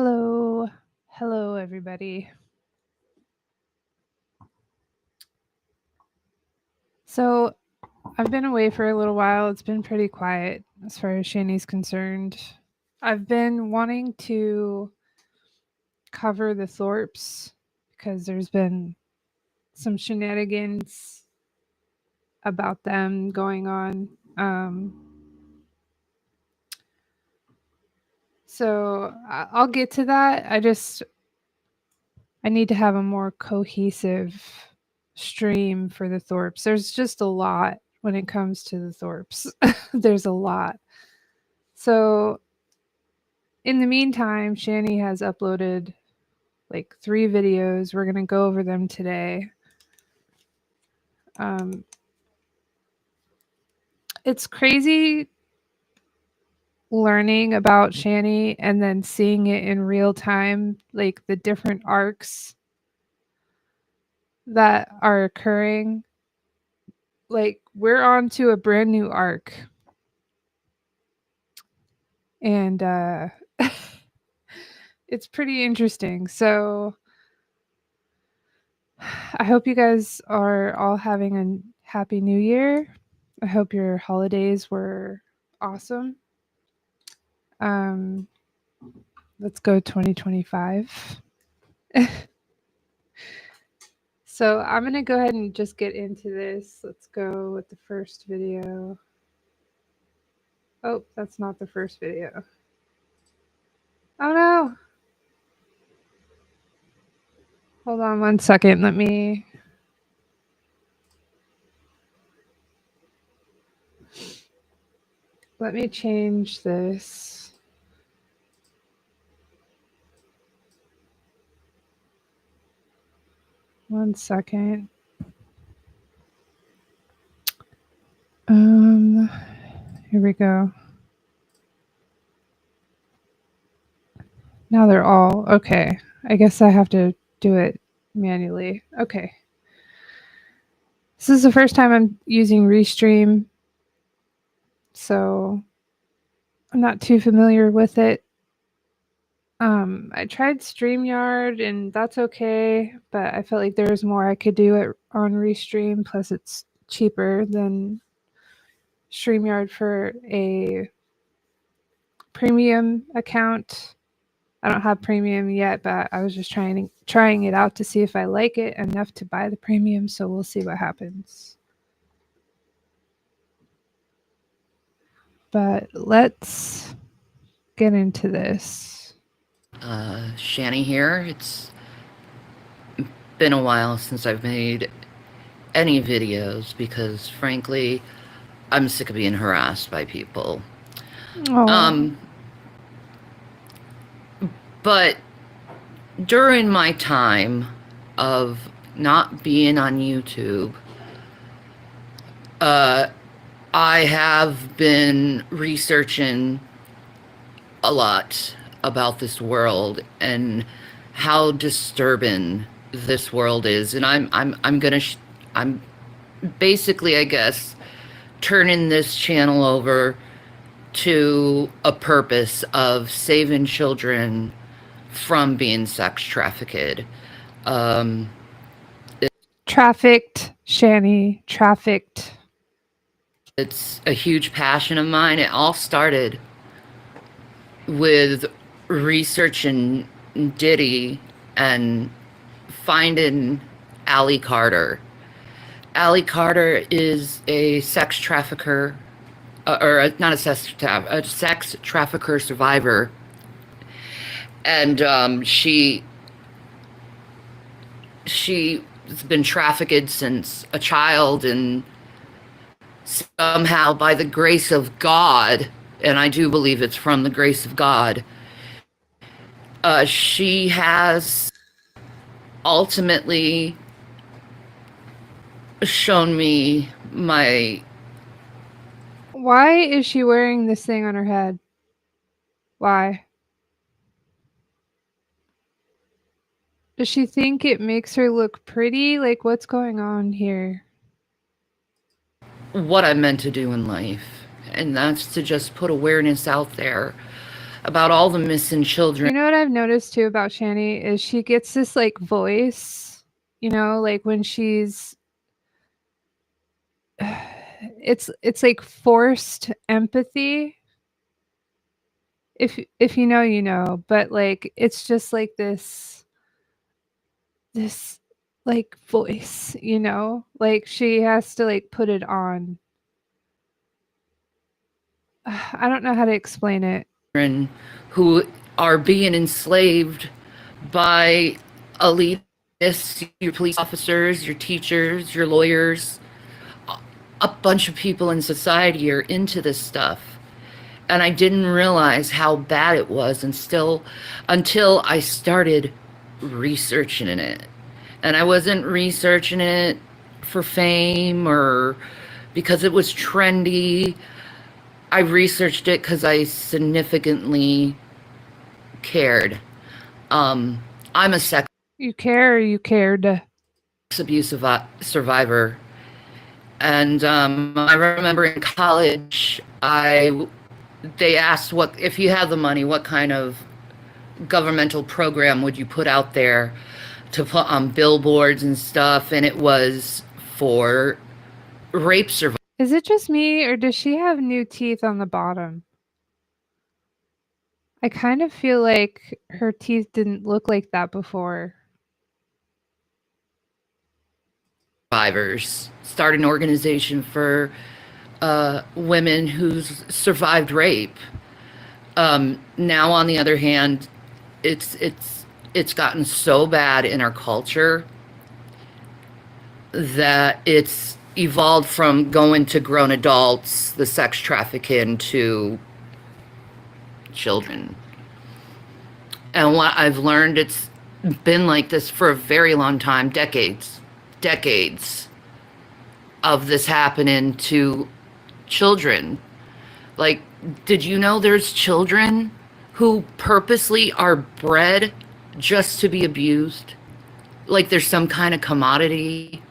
Hello. Hello, everybody. So, I've been away for a little while. It's been pretty quiet as far as Shanny's concerned. I've been wanting to cover the Thorpes because there's been some shenanigans about them going on. I'll get to that. I need to have a more cohesive stream for the Thorpes. There's just a lot when it comes to the Thorpes. There's a lot. So, in the meantime, Shanny has uploaded like 3 videos. We're going to go over them today. It's crazy learning about Shanny and then seeing it in real time, like the different arcs that are occurring. Like, we're on to a brand new arc. And it's pretty interesting. So I hope you guys are all having a happy new year. I hope your holidays were awesome. Let's go 2025. So I'm going to go ahead and just get into this. Let's go with the first video. Oh, that's not the first video. Oh no. Hold on one second. Let me change this. One second. Here we go. Now they're all okay. I guess I have to do it manually. Okay. This is the first time I'm using Restream, so I'm not too familiar with it. I tried StreamYard and that's okay, but I felt like there's more I could do it on Restream. Plus, it's cheaper than StreamYard for a premium account. I don't have premium yet, but I was just trying it out to see if I like it enough to buy the premium. So we'll see what happens. But let's get into this. Shanny here. It's been a while since I've made any videos because, frankly, I'm sick of being harassed by people. Oh. But during my time of not being on YouTube, I have been researching a lot about this world and how disturbing this world is, and I'm basically, I guess, turning this channel over to a purpose of saving children from being sex trafficked. Trafficked, Shanny, trafficked. It's a huge passion of mine. It all started with researching Diddy and finding Allie Carter. Allie Carter is a sex trafficker, not a sex trafficker survivor, and she's been trafficked since a child, and somehow, by the grace of God, and I do believe it's from the grace of God, she has ultimately shown me my... Why is she wearing this thing on her head? Why? Does she think it makes her look pretty? Like, what's going on here? What I'm meant to do in life, and that's to just put awareness out there about all the missing children. You know what I've noticed too about Shanny is she gets this like voice, like when she's it's like forced empathy. If you know, you know, but like it's just like this like voice, like she has to like put it on. I don't know how to explain it. Who are being enslaved by elitists, your police officers, your teachers, your lawyers, a bunch of people in society are into this stuff. And I didn't realize how bad it was until I started researching it. And I wasn't researching it for fame or because it was trendy. I researched it because I significantly cared. I'm a sex You care or you cared? abuse survivor, and I remember in college, I they asked what if you had the money, what kind of governmental program would you put out there to put on billboards and stuff, and it was for rape survivors. Is it just me or does she have new teeth on the bottom? I kind of feel like her teeth didn't look like that before. Start an organization for women who's survived rape. Now, on the other hand, it's gotten so bad in our culture that it's evolved from going to grown adults, the sex trafficking, to children. And what I've learned, it's been like this for a very long time, decades of this happening to children. Like, did you know there's children who purposely are bred just to be abused? Like there's some kind of commodity?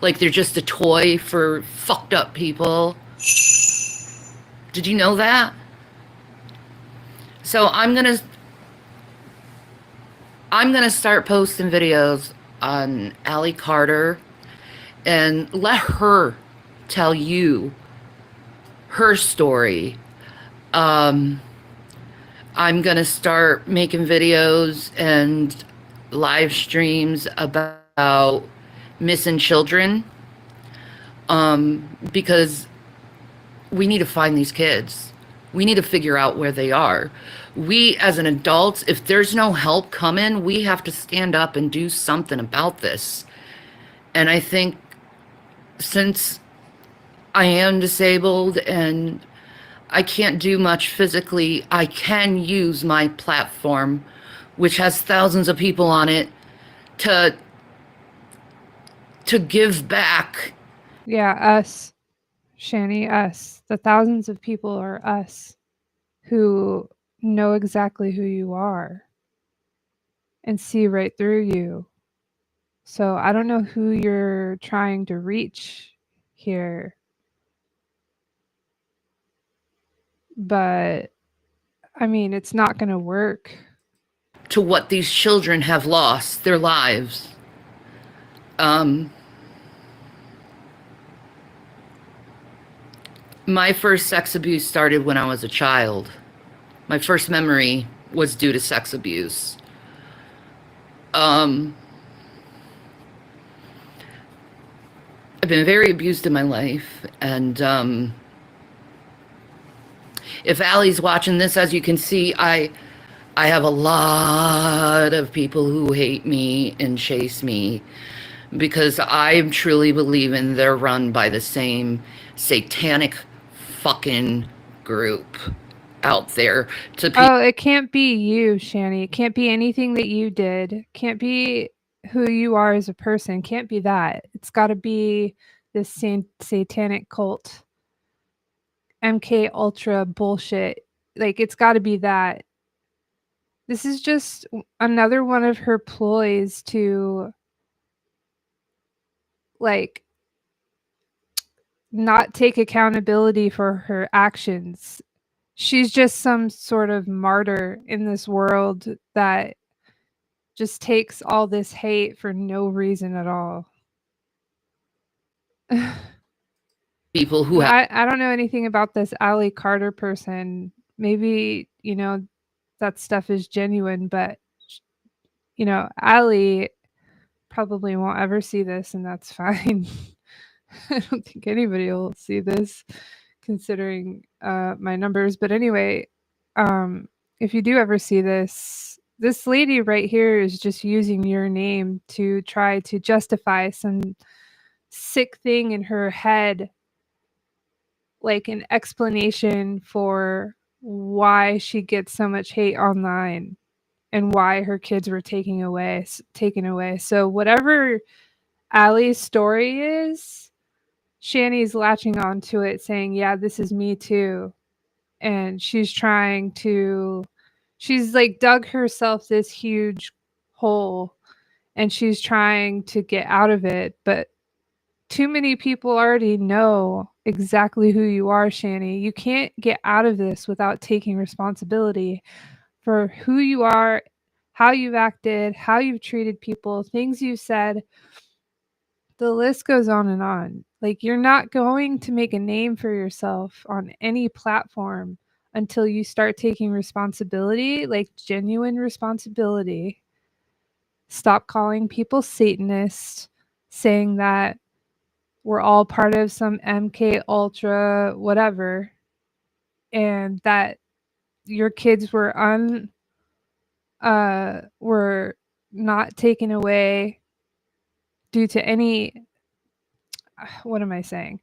Like they're just a toy for fucked up people? Did you know that? So I'm gonna start posting videos on Allie Carter and let her tell you her story. Um, I'm gonna start making videos and live streams about missing children, because we need to find these kids. We need to figure out where they are. We, as an adult, if there's no help coming, we have to stand up and do something about this. And I think since I am disabled and I can't do much physically, I can use my platform, which has thousands of people on it, to give back. Yeah, us, Shanny, us. The thousands of people are us who know exactly who you are and see right through you. So I don't know who you're trying to reach here, but I mean, it's not going to work. To what these children have lost their lives. Um, my first sex abuse started when I was a child. My first memory was due to sex abuse. Um, I've been very abused in my life, and if Allie's watching this, as you can see, I have a lot of people who hate me and chase me because I truly believe in they're run by the same satanic fucking group out there. Oh, it can't be you, Shanny. It can't be anything that you did. Can't be who you are as a person. Can't be that. It's got to be this satanic cult, MK Ultra bullshit. Like it's got to be that. This is just another one of her ploys to like not take accountability for her actions. she's just some sort of martyr in this world that just takes all this hate for no reason at all. People who And have I don't know anything about this Ally Carter person. Maybe, that stuff is genuine, but Ally probably won't ever see this, and that's fine. I don't think anybody will see this considering my numbers. But anyway, um, if you do ever see this, this lady right here is just using your name to try to justify some sick thing in her head, like an explanation for why she gets so much hate online and why her kids were taken away. So whatever Allie's story is, Shanny's latching onto it saying, "Yeah, this is me too." And she's like dug herself this huge hole and she's trying to get out of it, but too many people already know exactly who you are, Shanny. You can't get out of this without taking responsibility for who you are, how you've acted, how you've treated people, things you've said. The list goes on and on. Like, you're not going to make a name for yourself on any platform until you start taking responsibility, like genuine responsibility. Stop calling people Satanists, saying that we're all part of some MK Ultra whatever, and that your kids were not taken away due to any, what am I saying?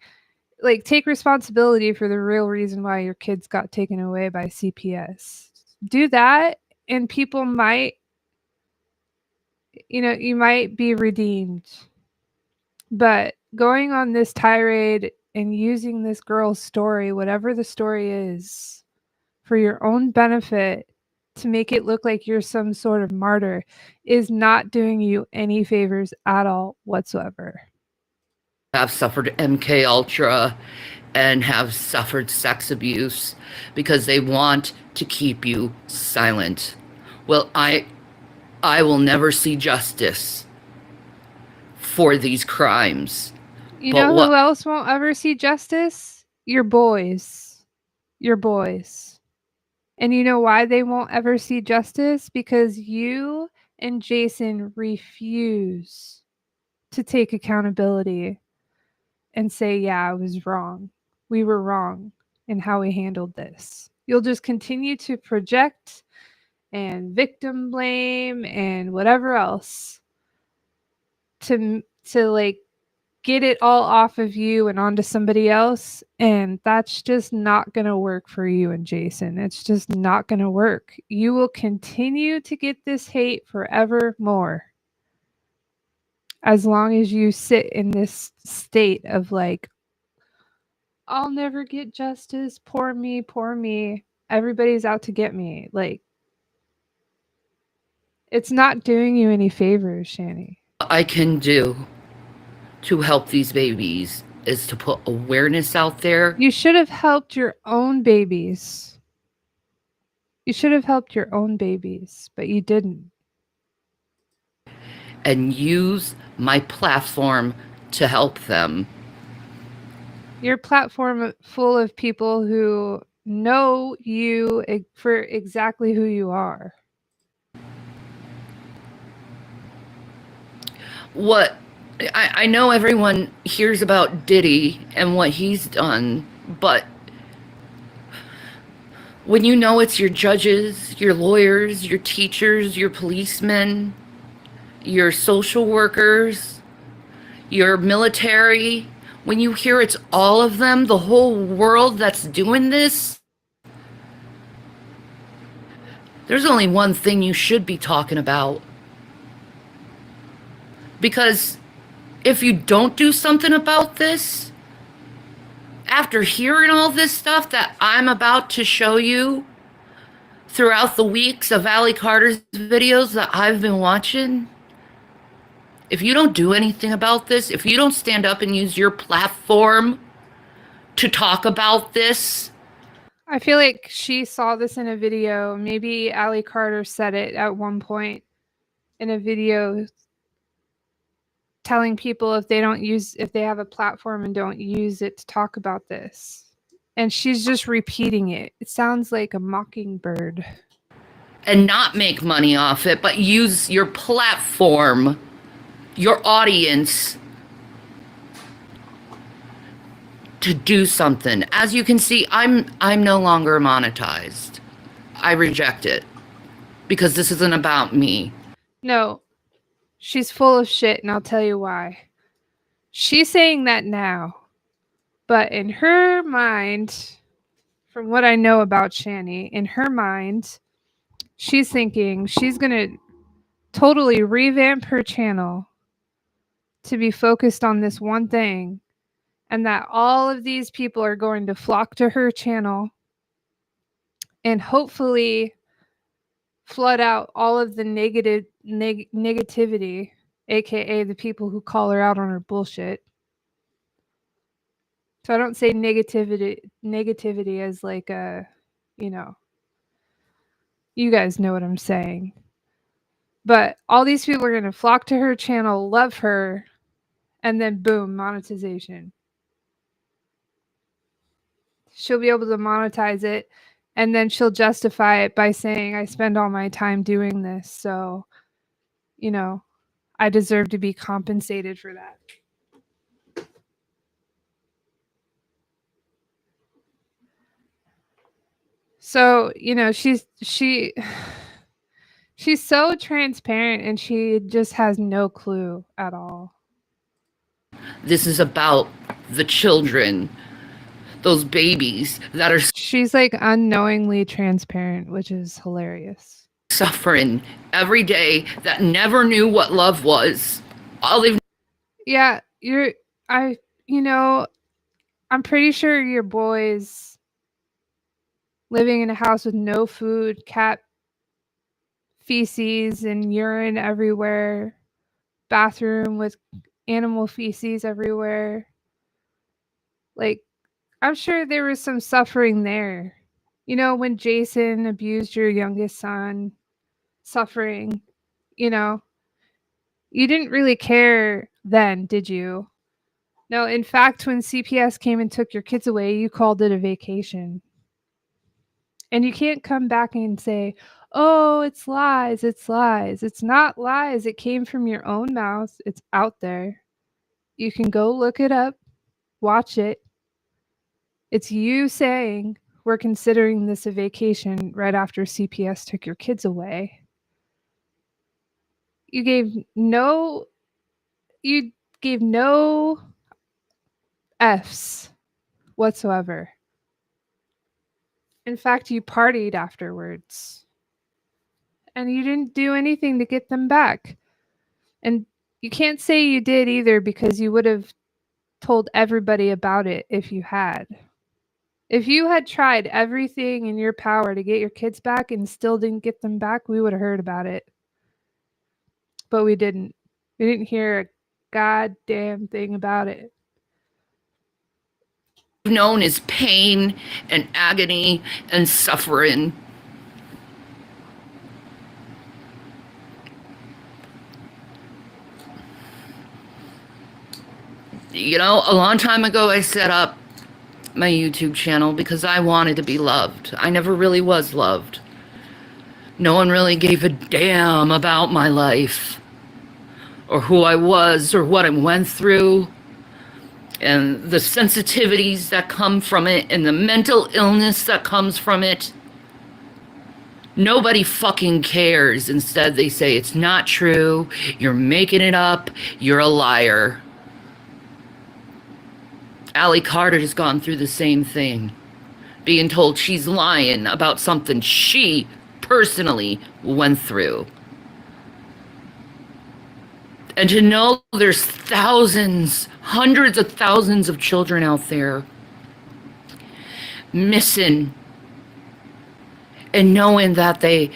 Like, take responsibility for the real reason why your kids got taken away by CPS. Do that and people might, you might be redeemed. But going on this tirade and using this girl's story, whatever the story is, for your own benefit to make it look like you're some sort of martyr is not doing you any favors at all whatsoever. suffered MK Ultra and have suffered sex abuse because they want to keep you silent. Well, I will never see justice for these crimes. You But know what who else won't ever see justice? Your boys. Your boys. And you know why they won't ever see justice? Because you and Jason refuse to take accountability and say, "Yeah, I was wrong. We were wrong in how we handled this." You'll just continue to project and victim blame and whatever else to like get it all off of you and onto somebody else, and that's just not going to work for you and Jason. It's just not going to work. You will continue to get this hate forevermore as long as you sit in this state of like, I'll never get justice, poor me, poor me, everybody's out to get me. Like, it's not doing you any favors, Shanny. I can do to help these babies is to put awareness out there You should have helped your own babies. You should have helped your own babies, but you didn't. and use my platform to help them. Your platform full of people who know you for exactly who you are. What I know everyone hears about Diddy and what he's done, but when you know it's your judges, your lawyers, your teachers, your policemen, your social workers, your military, when you hear it's all of them, the whole world that's doing this, there's only one thing you should be talking about. Because if you don't do something about this, after hearing all this stuff that I'm about to show you throughout the weeks of Ally Carter's videos that I've been watching, if you don't do anything about this, if you don't stand up and use your platform to talk about this, I feel like she saw this in a video. Maybe Allie Carter said it at one point in a video, telling people if they have a platform and don't use it to talk about this. And she's just repeating it. It sounds like a mockingbird. And not make money off it, but use your platform, your audience, to do something. As you can see, I'm no longer monetized. I reject it because this isn't about me. No, she's full of shit, and I'll tell you why. She's saying that now, but in her mind, from what I know about Shanny, in her mind, she's thinking she's going to totally revamp her channel to be focused on this one thing, and that all of these people are going to flock to her channel and hopefully flood out all of the negativity, aka the people who call her out on her bullshit. So I don't say negativity as like a, you know, you guys know what I'm saying. But all these people are going to flock to her channel, love her, and then boom, monetization. She'll be able to monetize it, and then she'll justify it by saying, I spend all my time doing this, so, you know, I deserve to be compensated for that. So, you know, she's so transparent, and she just has no clue at all. This is about the children, those babies that are She's like unknowingly transparent, which is hilarious. suffering every day, that never knew what love was. All they've Yeah, I'm pretty sure your boy's living in a house with no food, cat feces and urine everywhere, bathroom with animal feces everywhere. Like, I'm sure there was some suffering there. You know, when Jason abused your youngest son, suffering, you know, you didn't really care then, did you? No, in fact, when CPS came and took your kids away, you called it a vacation. And you can't come back and say, oh, it's lies, it's lies. It's not lies. It came from your own mouth. It's out there. You can go look it up, watch it. It's you saying, we're considering this a vacation right after CPS took your kids away. You gave no F's whatsoever. In fact, you partied afterwards. And you didn't do anything to get them back. And you can't say you did either, because you would have told everybody about it if you had. If you had tried everything in your power to get your kids back and still didn't get them back, we would have heard about it. But we didn't. We didn't hear a goddamn thing about it. known as pain and agony and suffering. You know, a long time ago, I set up my YouTube channel because I wanted to be loved. I never really was loved. No one really gave a damn about my life or who I was or what I went through and the sensitivities that come from it and the mental illness that comes from it. Nobody fucking cares. Instead, they say it's not true, you're making it up, you're a liar. Allie Carter has gone through the same thing, being told she's lying about something she personally went through. And to know there's thousands, hundreds of thousands of children out there missing, and knowing that they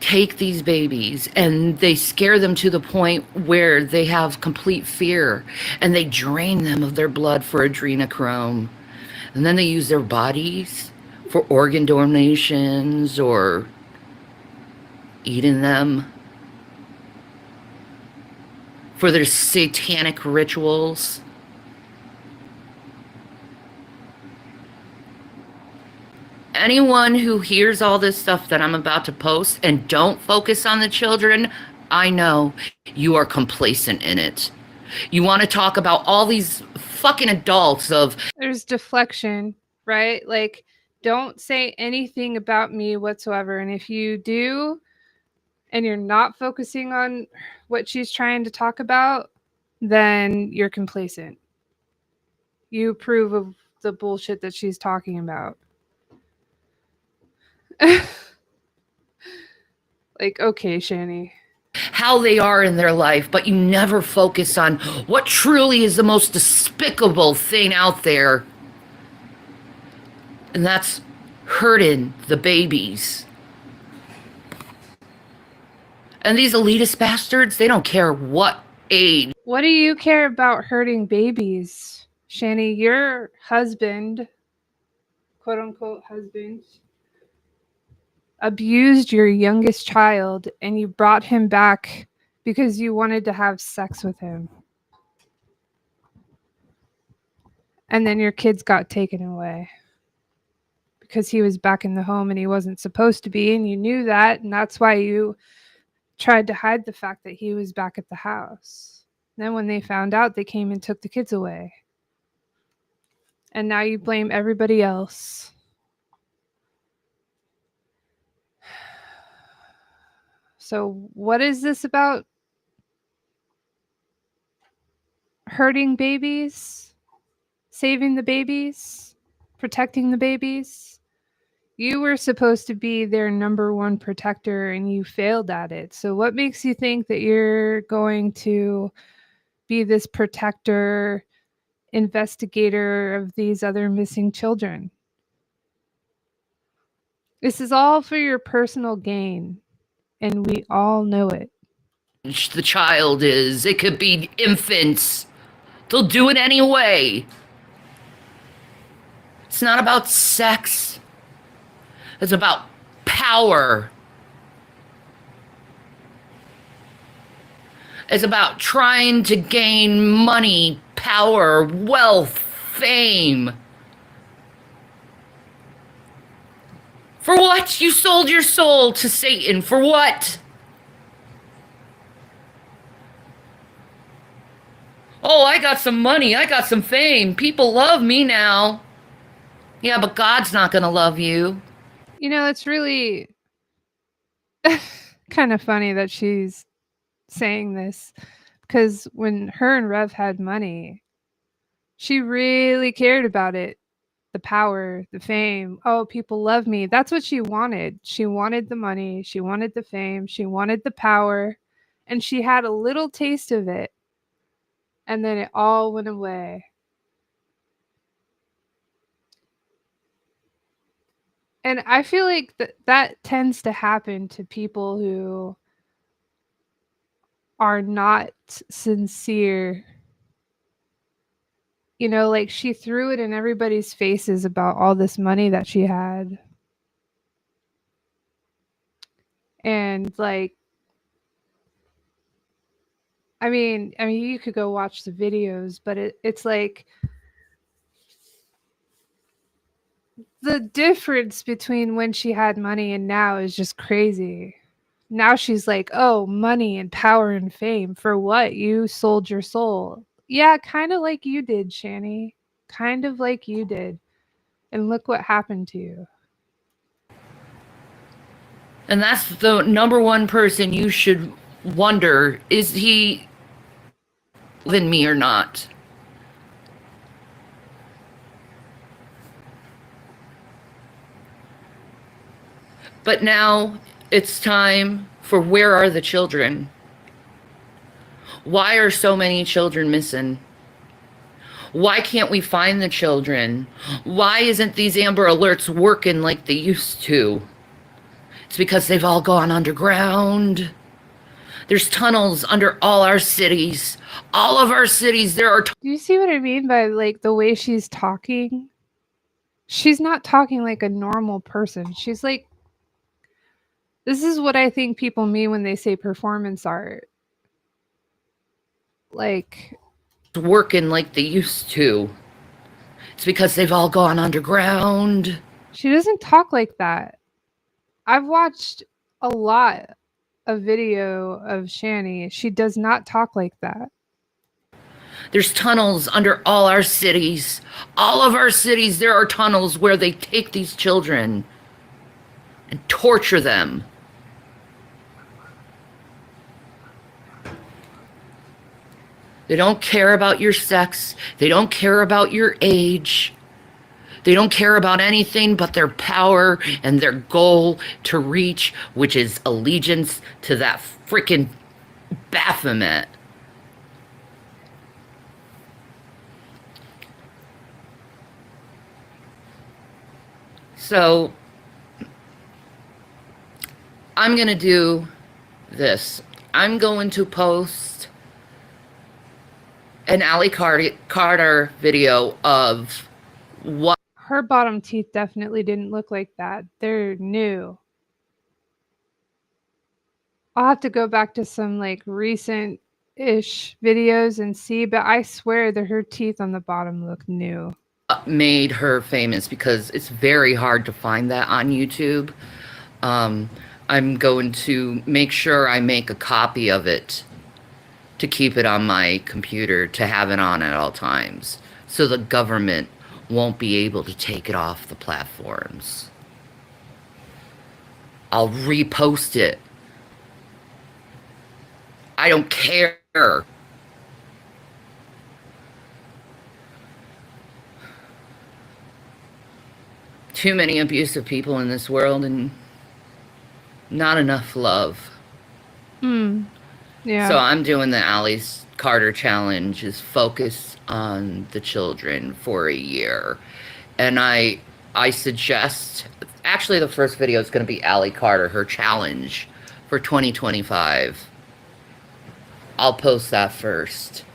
take these babies and they scare them to the point where they have complete fear and they drain them of their blood for adrenochrome. And then they use their bodies for organ donations or eating them, for their satanic rituals. Anyone who hears all this stuff that I'm about to post and don't focus on the children, I know you are complacent in it. You want to talk about all these fucking adults of There's deflection, right? Like, don't say anything about me whatsoever. And if you do, and you're not focusing on what she's trying to talk about, then you're complacent. You approve of the bullshit that she's talking about. Like, okay, Shanny. how they are in their life, but you never focus on what truly is the most despicable thing out there. And that's hurting the babies. And these elitist bastards, they don't care what age. What do you care about hurting babies? Shanny, your husband, quote unquote husband, abused your youngest child and you brought him back because you wanted to have sex with him. And then your kids got taken away because he was back in the home and he wasn't supposed to be. And you knew that. And that's why you tried to hide the fact that he was back at the house. Then when they found out, they came and took the kids away. And now you blame everybody else. So what is this about? Hurting babies? Saving the babies? Protecting the babies? You were supposed to be their number one protector and you failed at it. So what makes you think that you're going to be this protector, investigator of these other missing children? This is all for your personal gain, and we all know it. The child is. It could be infants. They'll do it anyway. It's not about sex. It's about power. It's about trying to gain money, power, wealth, fame. For what? You sold your soul to Satan. For what? Oh, I got some money. I got some fame. People love me now. Yeah, but God's not going to love you. You know, it's really kind of funny that she's saying this because when her and Rev had money, she really cared about it. The power, the fame. Oh, people love me. That's what she wanted. She wanted the money. She wanted the fame. She wanted the power. And she had a little taste of it. And then it all went away. And I feel like that tends to happen to people who are not sincere. You know, like she threw it in everybody's faces about all this money that she had. And like, I mean, you could go watch the videos, but it's like the difference between when she had money and now is just crazy. Now she's like, oh, money and power and fame. For what? You sold your soul. Yeah, kind of like you did, Shanny. Kind of like you did. And look what happened to you. And that's the number one person you should wonder, is he loving me or not? But now it's time for where are the children? Why are so many children missing? Why can't we find the children? Why isn't these Amber Alerts working like they used to? It's because they've all gone underground. There's tunnels under all our cities. All of our cities, there are Do you see what I mean by like the way she's talking? she's not talking like a normal person. She's like, this is what I think people mean when they say performance art. Like, Working like they used to. It's because they've all gone underground. she doesn't talk like that. I've watched a lot of video of Shanny. She does not talk like that. There's tunnels under all our cities. All of our cities, there are tunnels where they take these children and torture them. They don't care about your sex. They don't care about your age. They don't care about anything but their power and their goal to reach, which is allegiance to that freaking Baphomet. So I'm going to do this. I'm going to post an Ally Carter video of what Her bottom teeth definitely didn't look like that. They're new. I'll have to go back to some like recent ish videos and see, but I swear that her teeth on the bottom look new. made her famous, because it's very hard to find that on YouTube. Um, I'm going to make sure I make a copy of it to keep it on my computer, to have it on at all times, so the government won't be able to take it off the platforms. I'll repost it. I don't care. Too many abusive people in this world and not enough love. Yeah. So I'm doing the Ally Carter challenge, is focus on the children for a year. And I suggest, actually the first video is going to be Ally Carter, her challenge for 2025. I'll post that first.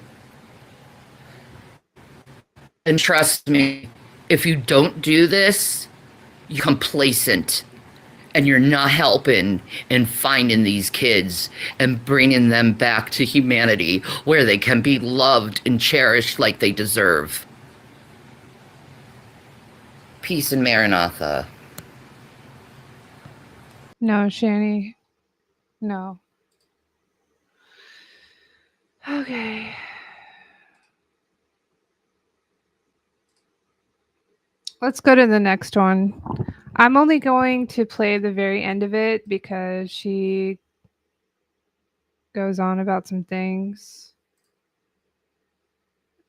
And trust me, if you don't do this, you're complacent and you're not helping in finding these kids and bringing them back to humanity, where they can be loved and cherished like they deserve. Peace and Maranatha. No, Shanny. No. Okay. Let's go to the next one. I'm only going to play the very end of it because she goes on about some things.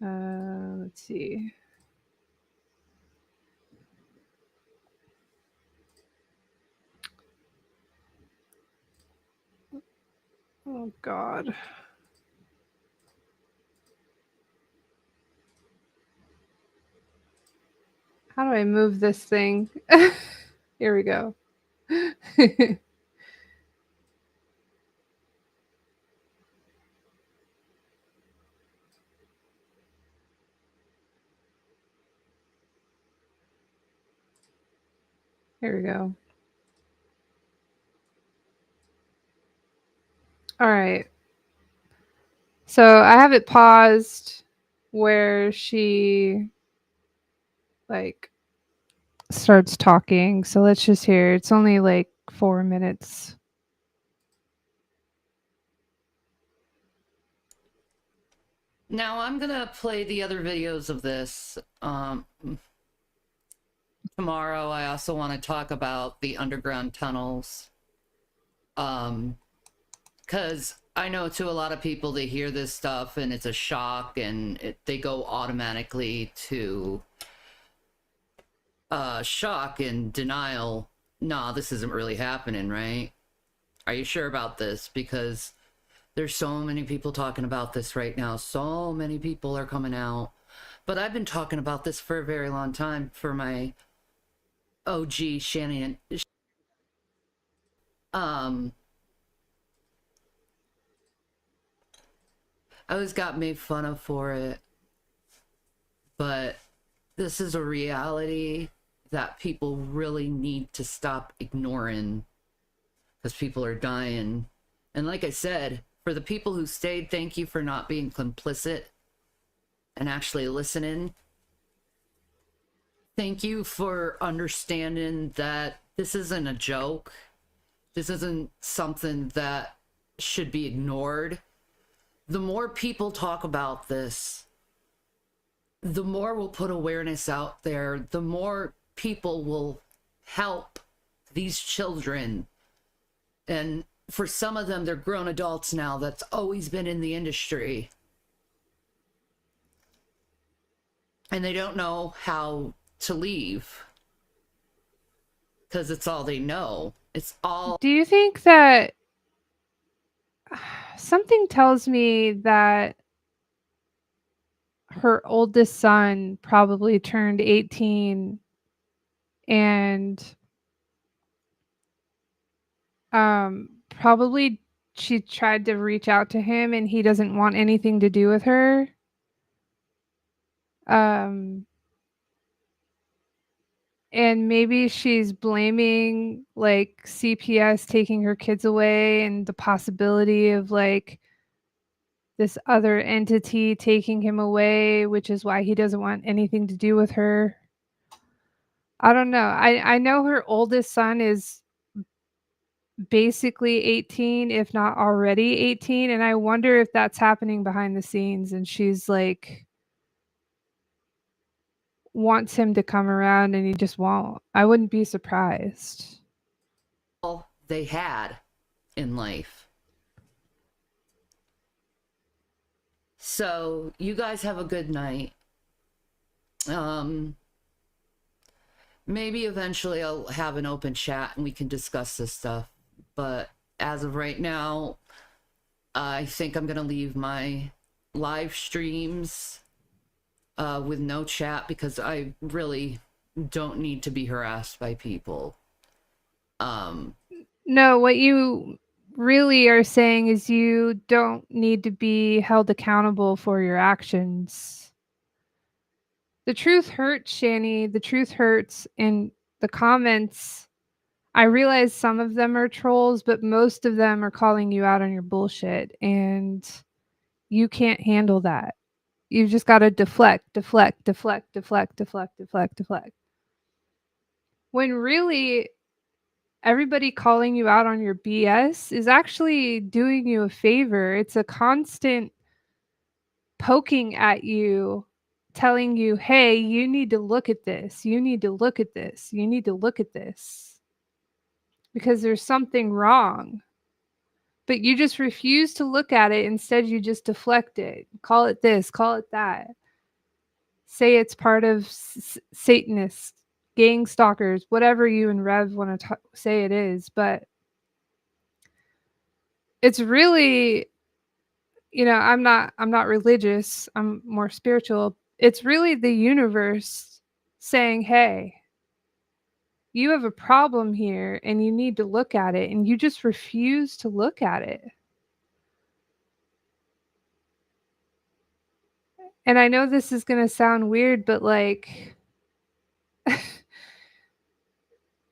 Let's see. Oh, God. How do I move this thing? Here we go. Here we go. All right. So I have it paused where she like starts talking. So let's just hear. It's only like 4 minutes. Now I'm gonna play the other videos of this. Tomorrow I also want to talk about the underground tunnels. Because I know to a lot of people, they hear this stuff and it's a shock, and they go automatically to shock and denial. Nah, this isn't really happening, right? Are you sure about this? Because there's so many people talking about this right now. So many people are coming out. But I've been talking about this for a very long time for my OG Shanny. I always got made fun of for it. But this is a reality. that people really need to stop ignoring because people are dying. And like I said, for the people who stayed, thank you for not being complicit and actually listening. Thank you for understanding that this isn't a joke. This isn't something that should be ignored. The more people talk about this, the more we'll put awareness out there, the more people will help these children. And for some of them, they're grown adults now that's always been in the industry. And they don't know how to leave because it's all they know. It's all. Do you think that something tells me that her oldest son probably turned 18 and probably she tried to reach out to him and he doesn't want anything to do with her. Um and maybe she's blaming like CPS taking her kids away and the possibility of like this other entity taking him away, which is why he doesn't want anything to do with her. I don't know. I know her oldest son is basically 18, if not already 18, and I wonder if that's happening behind the scenes and she's like wants him to come around and he just won't. I wouldn't be surprised. They had in life. So you guys have a good night. Maybe eventually I'll have an open chat and we can discuss this stuff. But as of right now, I think I'm going to leave my live streams with no chat because I really don't need to be harassed by people. No, what you really are saying is you don't need to be held accountable for your actions. The truth hurts, Shanny. The truth hurts. And the comments, I realize some of them are trolls, but most of them are calling you out on your bullshit. And you can't handle that. You've just got to deflect, deflect, deflect, deflect, deflect, deflect, deflect. When really everybody calling you out on your BS is actually doing you a favor. It's a constant poking at you, telling you, hey, you need to look at this. You need to look at this. You need to look at this because there's something wrong. But you just refuse to look at it. Instead, you just deflect it. Call it this, call it that. Say it's part of Satanists, gang stalkers, whatever you and Rev want to say it is. But it's really, I'm not religious. I'm more spiritual. It's really the universe saying, "Hey, you have a problem here and you need to look at it," and you just refuse to look at it. And I know this is going to sound weird, but like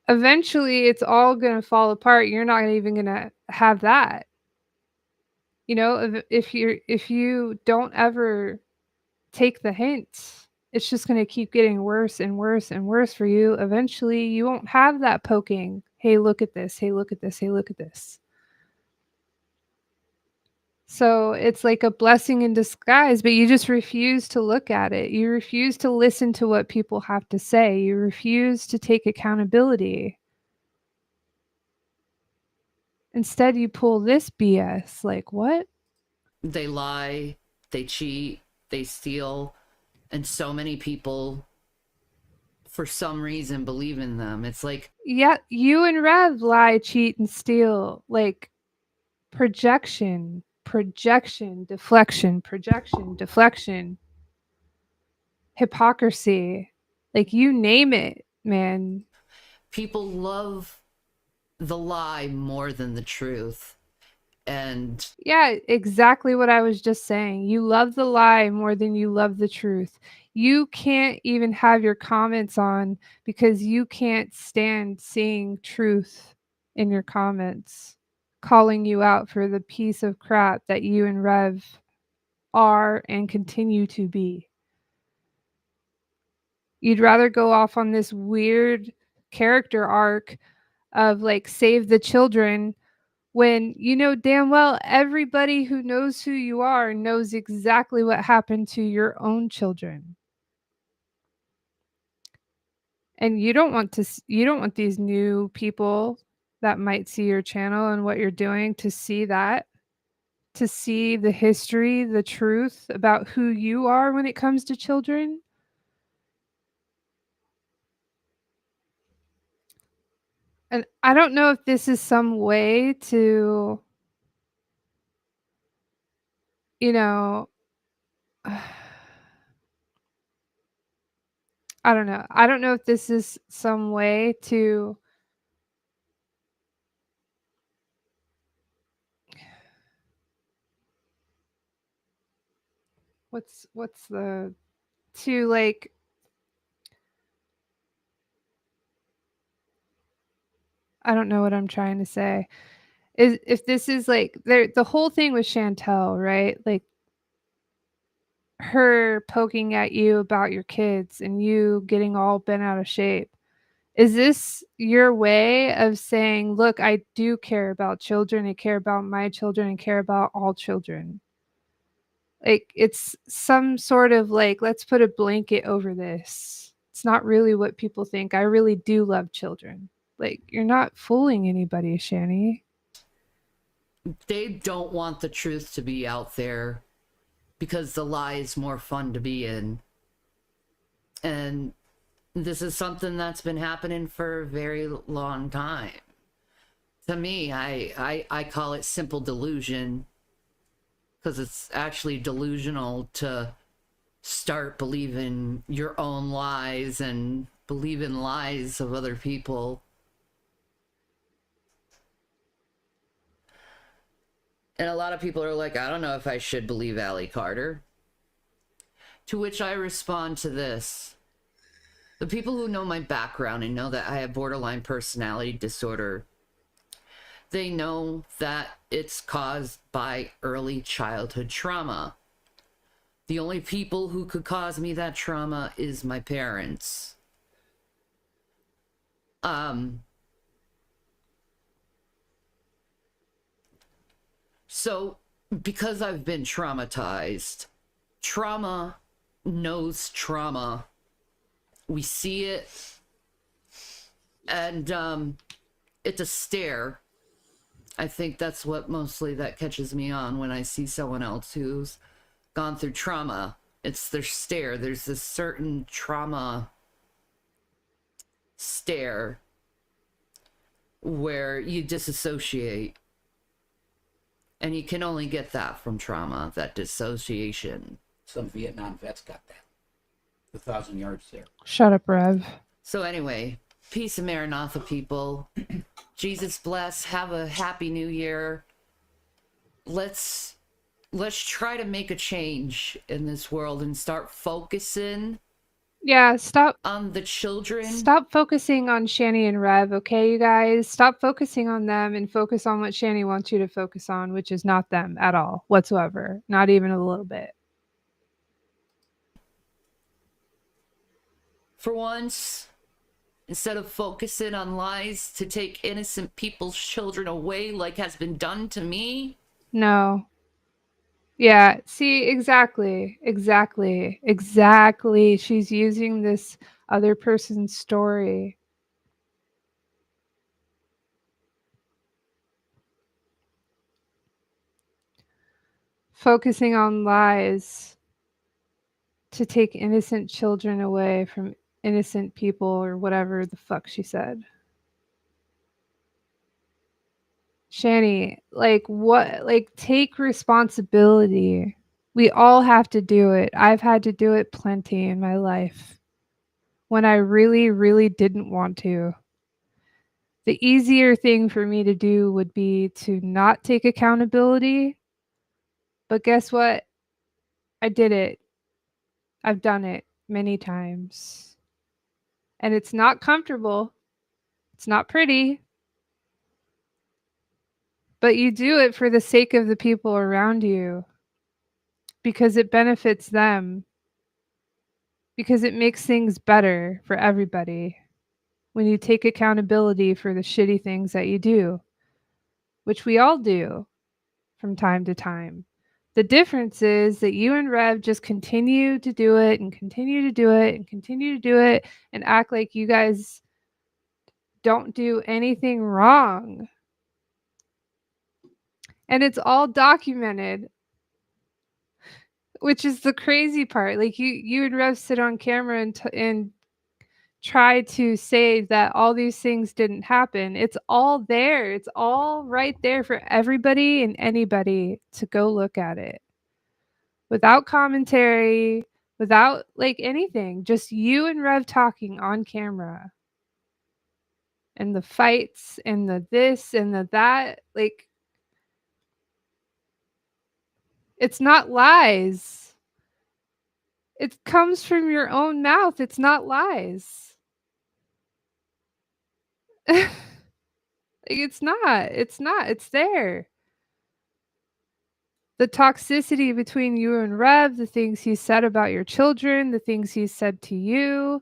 eventually it's all going to fall apart. You're not even going to have that. If you don't ever take the hint, it's just going to keep getting worse and worse and worse for you. Eventually, you won't have that poking. Hey, look at this. Hey, look at this. Hey, look at this. So it's like a blessing in disguise, but you just refuse to look at it. You refuse to listen to what people have to say. You refuse to take accountability. Instead, you pull this BS. Like, what? They lie, they cheat, they steal, and so many people, for some reason, believe in them. It's like, Yeah, you and Rev lie, cheat, and steal. Like, projection, projection, deflection, projection, deflection, hypocrisy. Like, you name it, man. people love the lie more than the truth. And Yeah, exactly what I was just saying. You love the lie more than you love the truth. You can't even have your comments on because you can't stand seeing truth in your comments, calling you out for the piece of crap that you and Rev are and continue to be. You'd rather go off on this weird character arc of like save the children when you know damn well everybody who knows who you are knows exactly what happened to your own children. And you don't want these new people that might see your channel and what you're doing to see that, to see the history, the truth about who you are when it comes to children. And I don't know if this is some way to, you know, I don't know. I don't know if this is some way to what's the to like I don't know what I'm trying to say. Is if this is like the whole thing with Chantel, right? Like her poking at you about your kids and you getting all bent out of shape. Is this your way of saying, look, I do care about children, I care about my children, and care about all children? Like it's some sort of like, let's put a blanket over this. It's not really what people think. I really do love children. Like you're not fooling anybody, Shanny. they don't want the truth to be out there because the lie is more fun to be in. And this is something that's been happening for a very long time. To me, I call it simple delusion because it's actually delusional to start believing your own lies and believing lies of other people. And a lot of people are like, I don't know if I should believe Allie Carter. To which I respond to this. The people who know my background and know that I have borderline personality disorder, they know that it's caused by early childhood trauma. The only people who could cause me that trauma is my parents. So, because I've been traumatized, trauma knows trauma. We see it, and it's a stare. I think that's what mostly that catches me on when I see someone else who's gone through trauma. It's their stare. There's this certain trauma stare where you disassociate. And you can only get that from trauma, that dissociation. Some Vietnam vets got that. The 1,000 yard stare. Shut up, Rev. So anyway, peace and Maranatha, people. Jesus bless. Have a happy new year. Let's try to make a change in this world and start focusing Yeah, stop on the children. Stop focusing on Shanny and Rev, okay, you guys? Stop focusing on them and focus on what Shanny wants you to focus on, which is not them at all, whatsoever. Not even a little bit. For once, instead of focusing on lies to take innocent people's children away like has been done to me. No. Yeah, see, exactly. Exactly. Exactly. She's using this other person's story. Focusing on lies to take innocent children away from innocent people or whatever the fuck she said. Shanny, like what? Like take responsibility. We all have to do it. I've had to do it plenty in my life when I really, really didn't want to. The easier thing for me to do would be to not take accountability. But guess what? I did it. I've done it many times. And it's not comfortable. It's not pretty. But you do it for the sake of the people around you because it benefits them, because it makes things better for everybody when you take accountability for the shitty things that you do, which we all do from time to time. The difference is that you and Rev just continue to do it and continue to do it and continue to do it and act like you guys don't do anything wrong. And it's all documented, which is the crazy part. Like you and Rev sit on camera and try to say that all these things didn't happen. It's all there. It's all right there for everybody and anybody to go look at it. Without commentary, without like anything, just you and Rev talking on camera. And the fights and the this and the that, like it's not lies. It comes from your own mouth. It's not lies. It's not. It's not. It's there. The toxicity between you and Rev, the things he said about your children, the things he said to you,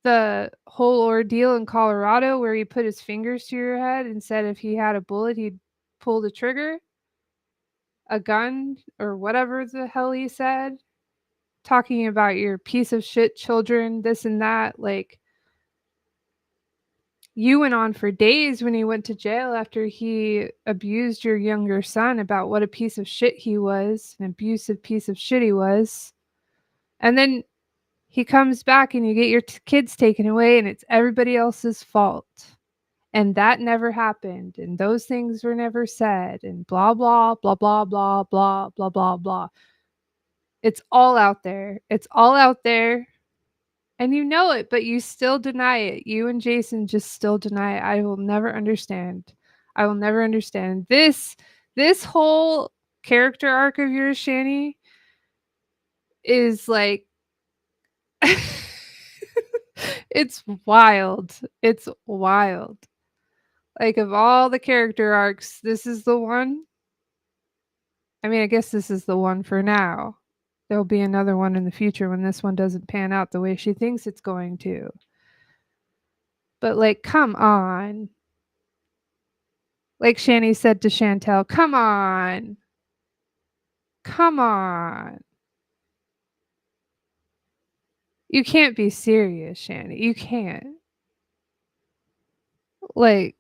the whole ordeal in Colorado where he put his fingers to your head and said if he had a bullet, he'd pull the trigger, a gun, or whatever the hell he said, talking about your piece of shit children, this and that. Like, you went on for days when he went to jail after he abused your younger son about what a piece of shit he was, an abusive piece of shit he was. And then he comes back and you get your kids taken away and it's everybody else's fault. And that never happened. And those things were never said. And blah, blah, blah, blah, blah, blah, blah, blah, blah. It's all out there. It's all out there. And you know it, but you still deny it. You and Jason just still deny it. I will never understand. I will never understand. This whole character arc of yours, Shanny, is like it's wild. It's wild. Like of all the character arcs, this is the one. I mean, I guess this is the one for now. There'll be another one in the future when this one doesn't pan out the way she thinks it's going to. But like, come on. Like Shanny said to Chantel, come on. Come on. You can't be serious, Shanny. You can't. Like,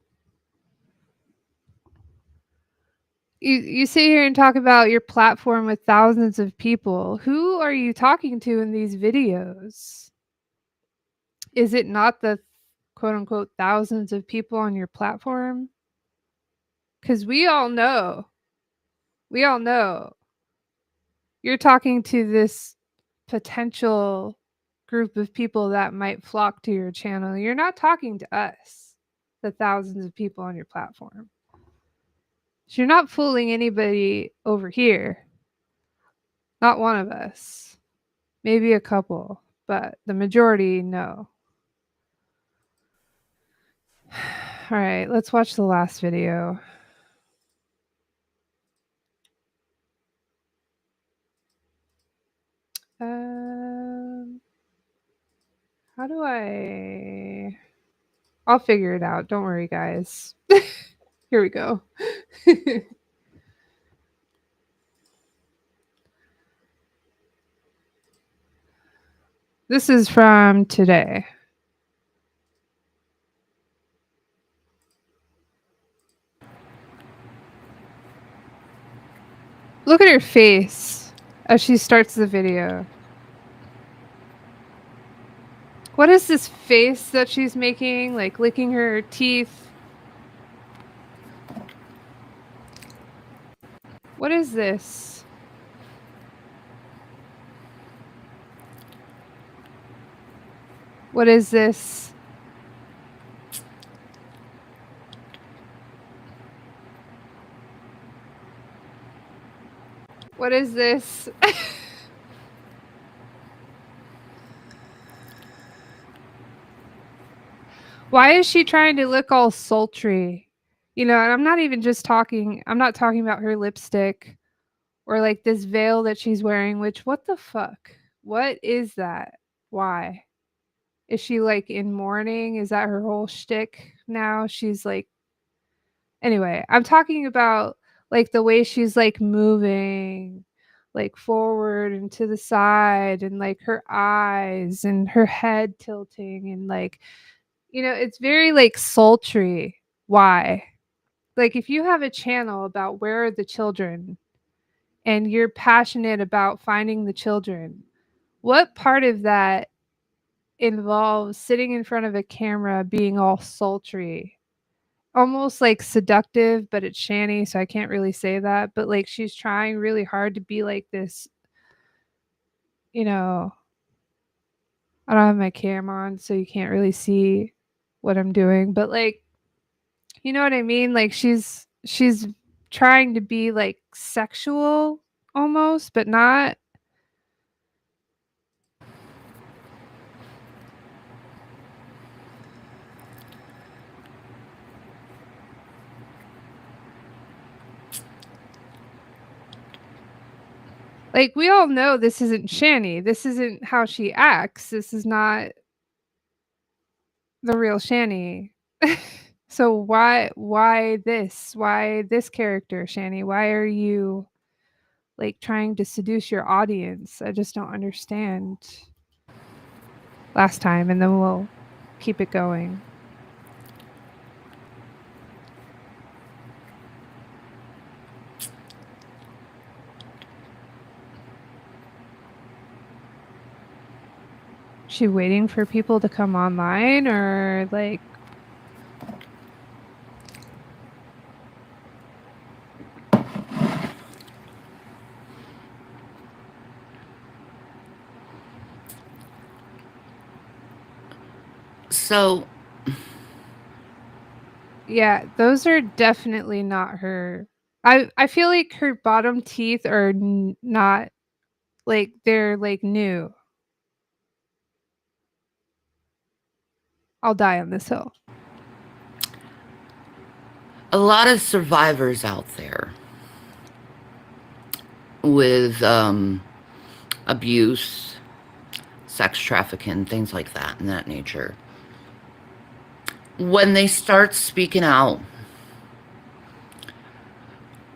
you sit here and talk about your platform with thousands of people. Who are you talking to in these videos? Is it not the quote unquote thousands of people on your platform? Because we all know you're talking to this potential group of people that might flock to your channel. You're not talking to us, the thousands of people on your platform. So you're not fooling anybody over here. Not one of us. Maybe a couple, but the majority, no. All right, let's watch the last video. How do I'll figure it out. Don't worry, guys. Here we go. This is from today. Look at her face as she starts the video. What is this face that she's making? Like licking her teeth? What is this? What is this? What is this? Why is she trying to look all sultry? You know, and I'm not talking about her lipstick or like this veil that she's wearing, which what the fuck? What is that? Why? Is she like in mourning? Is that her whole shtick now? She's like, anyway, I'm talking about like the way she's like moving like forward and to the side and like her eyes and her head tilting and like, you know, it's very like sultry. Why? Like if you have a channel about where are the children and you're passionate about finding the children, what part of that involves sitting in front of a camera being all sultry? Almost like seductive, but it's Shanny, so I can't really say that. But like she's trying really hard to be like this, you know, I don't have my cam on, so you can't really see what I'm doing. But like, you know what I mean? Like she's trying to be like sexual almost, but not. Like we all know this isn't Shanny. This isn't how she acts. This is not the real Shanny. So why this? Why this character, Shanny? Why are you like trying to seduce your audience? I just don't understand. Last time and then we'll keep it going. She waiting for people to come online or like So, yeah, those are definitely not her. I feel like her bottom teeth are not like they're like new. I'll die on this hill. a lot of survivors out there with abuse, sex trafficking, things like that in that nature. When they start speaking out,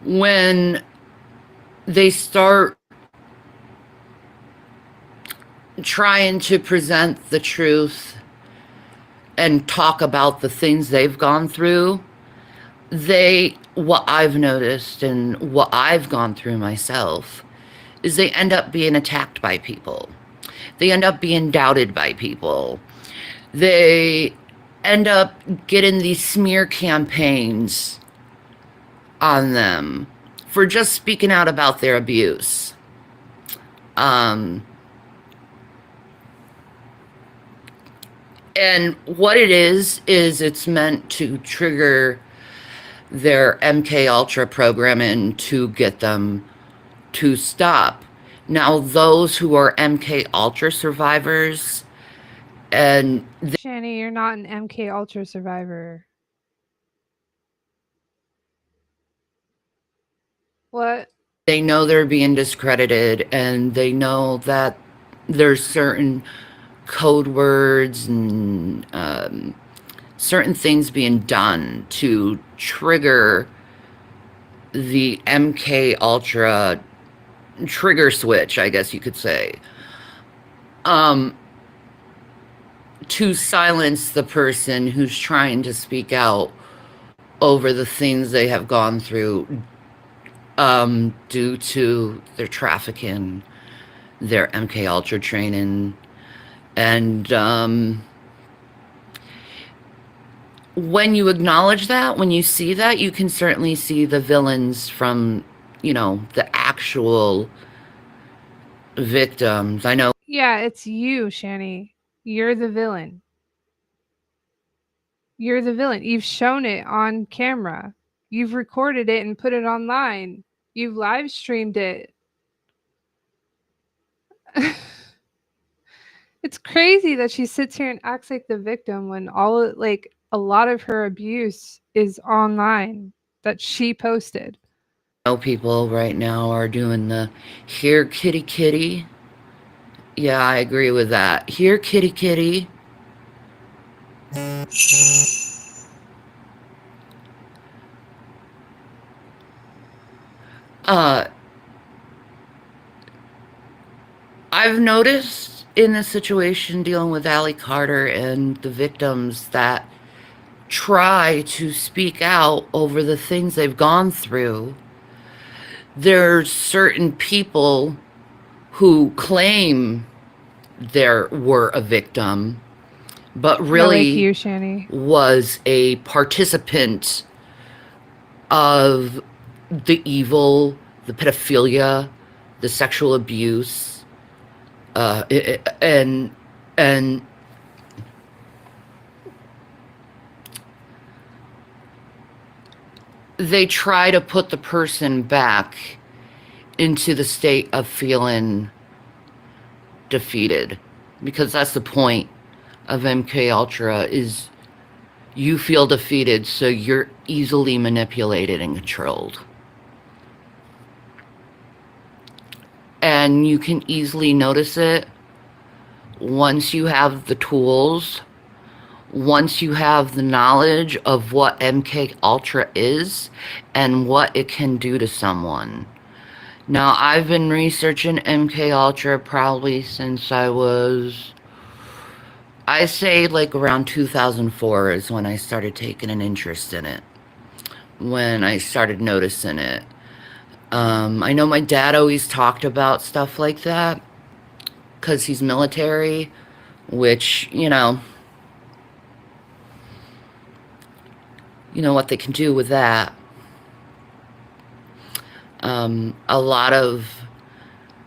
when they start trying to present the truth and talk about the things they've gone through, what I've noticed and what I've gone through myself is they end up being attacked by people. They end up being doubted by people. They end up getting these smear campaigns on them for just speaking out about their abuse. Um, and what it is it's meant to trigger their MK Ultra programming to get them to stop. Now, those who are MK Ultra survivors and Shanny, you're not an MK Ultra survivor. What? they know they're being discredited and they know that there's certain code words and certain things being done to trigger the MK Ultra trigger switch, I guess you could say, um, to silence the person who's trying to speak out over the things they have gone through due to their trafficking, their MK Ultra training, and when you acknowledge that, when you see that, you can certainly see the villains from, the actual victims. I know. Yeah, it's you, Shanny. You're the villain. You're the villain. You've shown it on camera. You've recorded it and put it online. You've live streamed it. It's crazy that she sits here and acts like the victim when like a lot of her abuse is online that she posted. know people right now are doing the here kitty kitty. Yeah, I agree with that. Here kitty kitty. Uh I've noticed in this situation dealing with Allie Carter and the victims that try to speak out over the things they've gone through. There's certain people who claim there were a victim, but Yeah, like really you, Shanny. was a participant of the evil, the pedophilia, the sexual abuse, and they try to put the person back into the state of feeling defeated, because that's the point of MK Ultra is you feel defeated, so you're easily manipulated and controlled. And you can easily notice it once you have the tools, once you have the knowledge of what MK Ultra is and what it can do to someone. Now, I've been researching MK Ultra probably since I say like around 2004 is when I started taking an interest in it, when I started noticing it. I know my dad always talked about stuff like that because he's military, which, you know what they can do with that. A lot of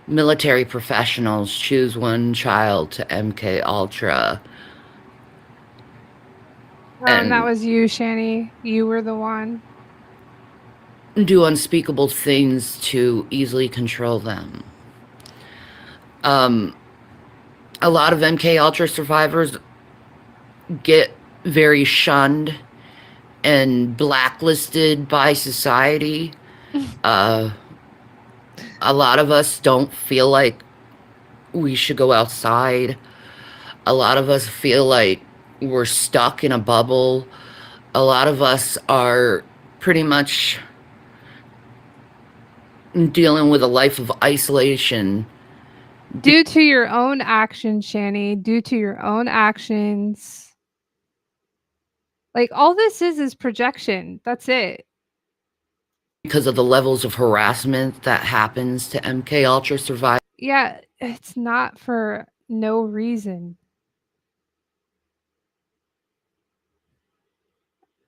military professionals choose one child to MK Ultra, And that and was you, Shanny. You were the one. do unspeakable things to easily control them. Um, a lot of MK Ultra survivors get very shunned and blacklisted by society. Uh, a lot of us don't feel like we should go outside. A lot of us feel like we're stuck in a bubble. A lot of us are pretty much dealing with a life of isolation. Due to your own actions, Shanny, due to your own actions. Like all this is projection. That's it. Because of the levels of harassment that happens to MK Ultra survivors. Yeah, it's not for no reason.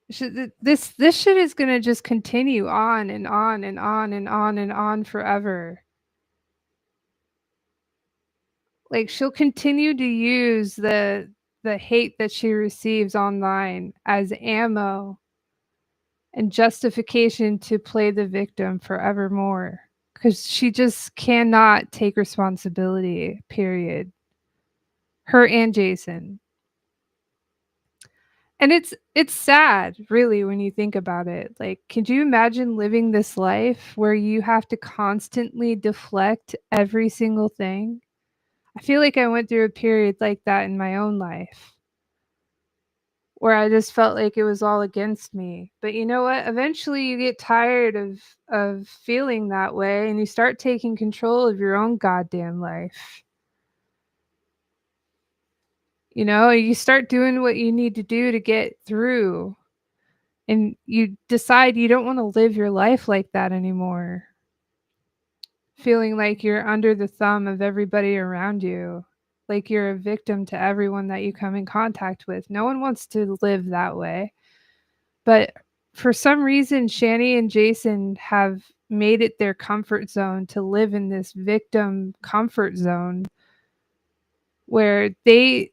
This shit is gonna just continue on and on and on and on and on forever. Like she'll continue to use the hate that she receives online as ammo and justification to play the victim forevermore because she just cannot take responsibility, period. Her and Jason. And it's sad, really, when you think about it. Like, could you imagine living this life where you have to constantly deflect every single thing? I feel like I went through a period like that in my own life where I just felt like it was all against me. But you know what? Eventually you get tired of feeling that way and you start taking control of your own goddamn life. You know, you start doing what you need to do to get through and you decide you don't want to live your life like that anymore. Feeling like you're under the thumb of everybody around you, like you're a victim to everyone that you come in contact with. No one wants to live that way. But for some reason, Shanny and Jason have made it their comfort zone to live in this victim comfort zone where they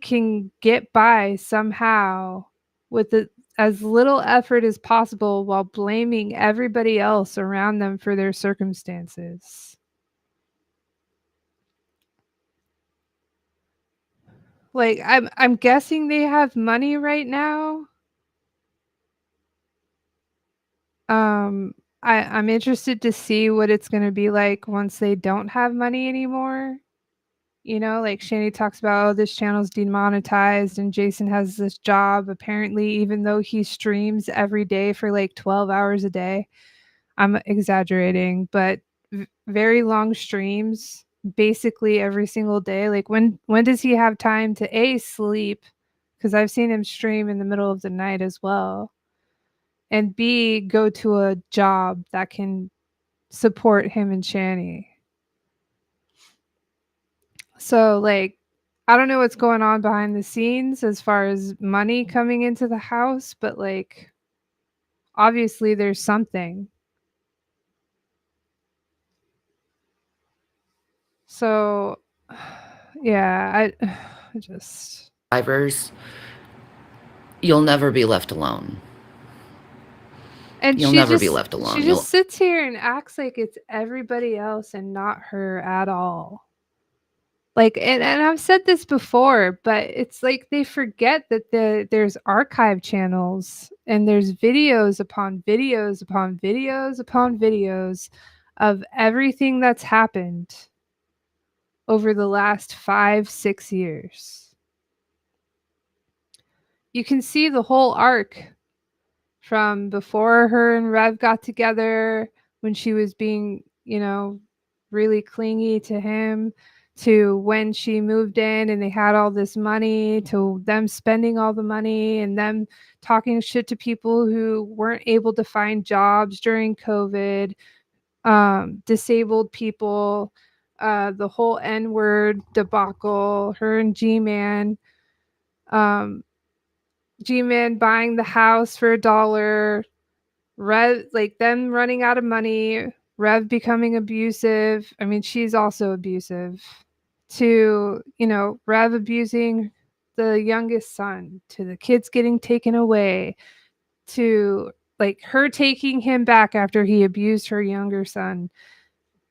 can get by somehow with as little effort as possible while blaming everybody else around them for their circumstances. Like I'm guessing they have money right now. Um I'm interested to see what it's going to be like once they don't have money anymore. You know, like Shanny talks about, oh, this channel's demonetized and Jason has this job apparently, even though he streams every day for like 12 hours a day. I'm exaggerating, but very long streams basically every single day. Like when does he have time to A, sleep? Because I've seen him stream in the middle of the night as well. And B, go to a job that can support him and Shanny. So like I don't know what's going on behind the scenes as far as money coming into the house, but like obviously there's something. So yeah, I just Survivors, you'll never be left alone. and You'll never be left alone. she just sits here and acts like it's everybody else and not her at all. Like and I've said this before, but it's like they forget that there's archive channels and there's videos upon videos upon videos upon videos of everything that's happened over the last 5-6 years. You can see the whole arc from before her and Rev got together, when she was being, you know, really clingy to him, to when she moved in and they had all this money, to them spending all the money and them talking shit to people who weren't able to find jobs during COVID, disabled people, the whole N-word debacle, her and G-Man. G-Man buying the house for $1, Rev, like them running out of money, Rev becoming abusive. I mean, she's also abusive. To, you know, Rev abusing the youngest son, to the kids getting taken away, to like her taking him back after he abused her younger son,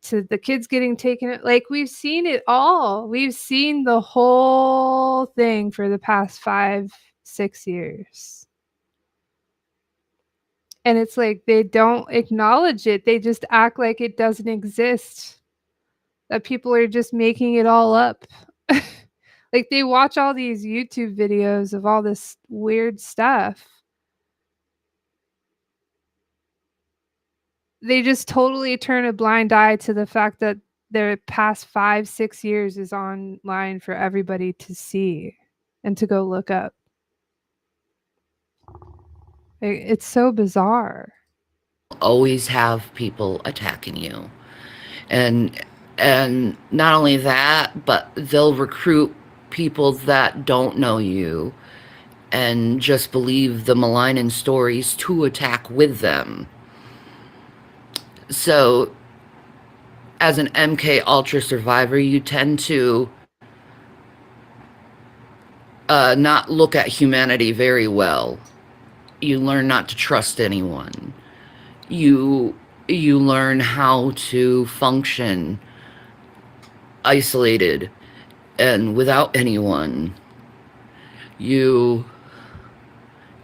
to the kids getting taken. Like we've seen it all. We've seen the whole thing for the past 5-6 years. And it's like they don't acknowledge it. They just act like it doesn't exist. That people are just making it all up. Like they watch all these YouTube videos of all this weird stuff. They just totally turn a blind eye to the fact that their past 5-6 years is online for everybody to see and to go look up. It's so bizarre. Always have people attacking you. And not only that, but they'll recruit people that don't know you and just believe the maligning stories to attack with them. So as an MK Ultra survivor, you tend to not look at humanity very well. You learn not to trust anyone. You learn how to function isolated and without anyone. You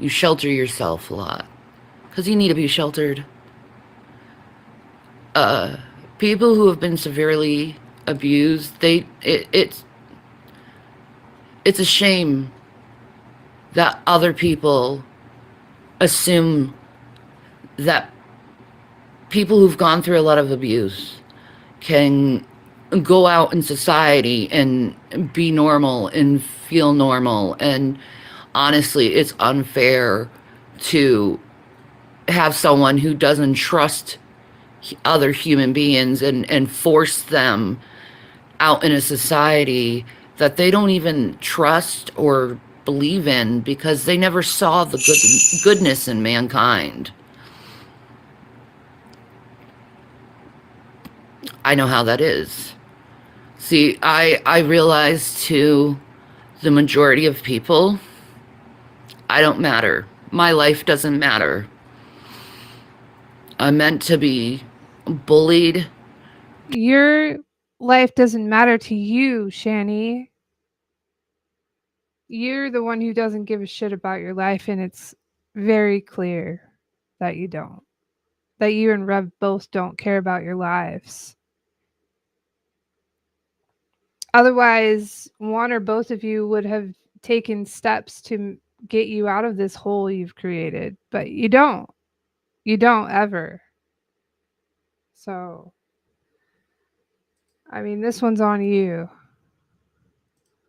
shelter yourself a lot because you need to be sheltered. People who have been severely abused, it's a shame that other people assume that people who've gone through a lot of abuse can go out in society and be normal and feel normal. And honestly, it's unfair to have someone who doesn't trust other human beings and force them out in a society that they don't even trust or believe in because they never saw the goodness in mankind. I know how that is. See, I realize to the majority of people, I don't matter. My life doesn't matter. I'm meant to be bullied. Your life doesn't matter to you, Shanny. You're the one who doesn't give a shit about your life, and it's very clear that you don't. That you and Rev both don't care about your lives. Otherwise, one or both of you would have taken steps to get you out of this hole you've created, but you don't. You don't ever. So, I mean, this one's on you.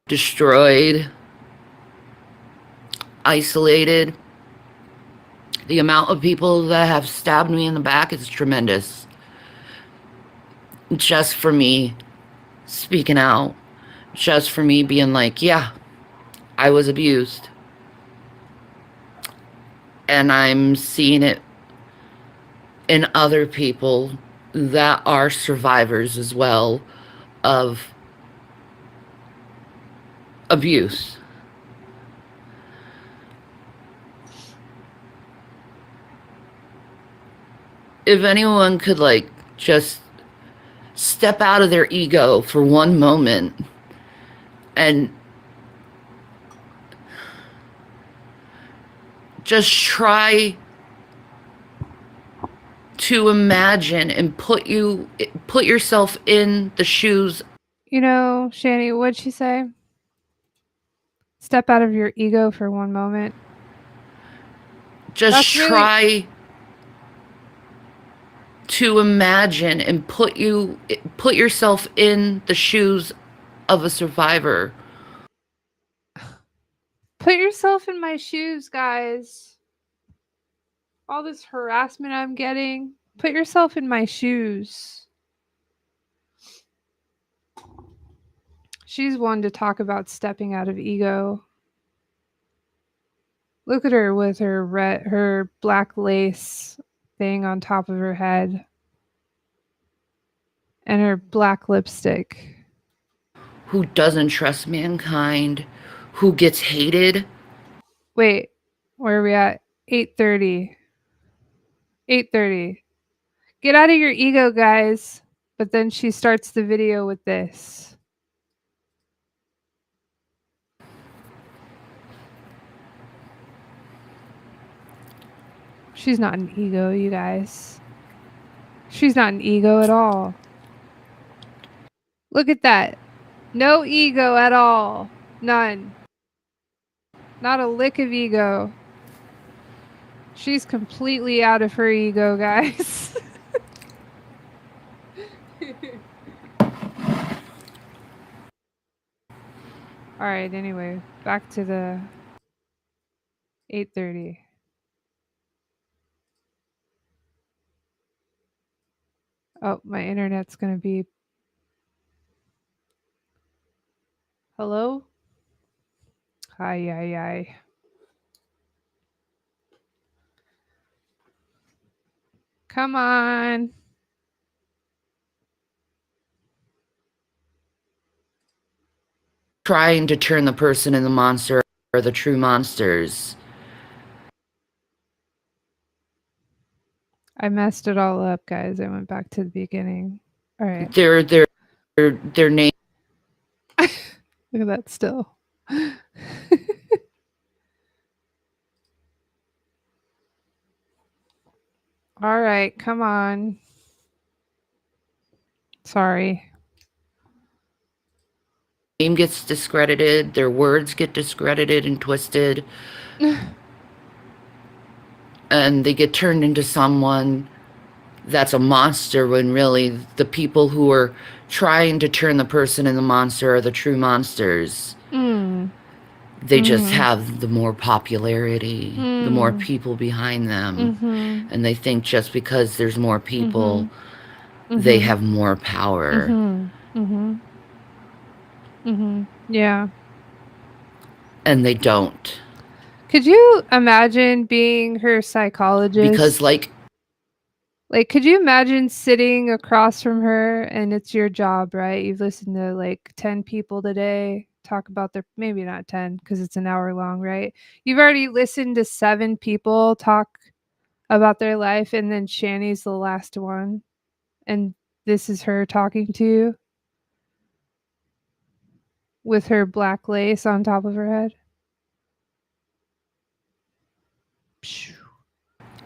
Destroyed, isolated. The amount of people that have stabbed me in the back is tremendous. Just for me speaking out, just for me being like, yeah, I was abused. And I'm seeing it in other people that are survivors as well of abuse. If anyone could, like, just step out of their ego for one moment and just try to imagine and put yourself in the shoes. You know, Shanny, what'd she say? Step out of your ego for one moment. Just That's really try to imagine and put yourself in the shoes of a survivor. put yourself in my shoes, guys. All this harassment I'm getting. Put yourself in my shoes. She's one to talk about stepping out of ego. Look at her with her black lace thing on top of her head and her black lipstick. Who doesn't trust mankind, who gets hated. Wait, where are we at? 8:30. 8:30. Get out of your ego, guys. But then she starts the video with this. She's not an ego, you guys. She's not an ego at all. Look at that. No ego at all. None. Not a lick of ego. She's completely out of her ego, guys. All right, anyway, back to the 8:30. Oh, my internet's going to be Hello? Hi, ay, ay. Come on. Trying to turn the person in the monster or the true monsters. I messed it all up, guys. I went back to the beginning. All right. Their name. Look at that still. All right, come on. Sorry. Name gets discredited, their words get discredited and twisted, and they get turned into someone that's a monster when really the people who are trying to turn the person in the monster are the true monsters. They just have the more popularity, the more people behind them, and they think just because there's more people, they have more power. Yeah. And they don't. Could you imagine being her psychologist? Because, like, could you imagine sitting across from her and it's your job, right? You've listened to like 10 people today talk about their, maybe not 10 because it's an hour long, right? You've already listened to 7 people talk about their life, and then Shanny's the last one. And this is her talking to you with her black lace on top of her head.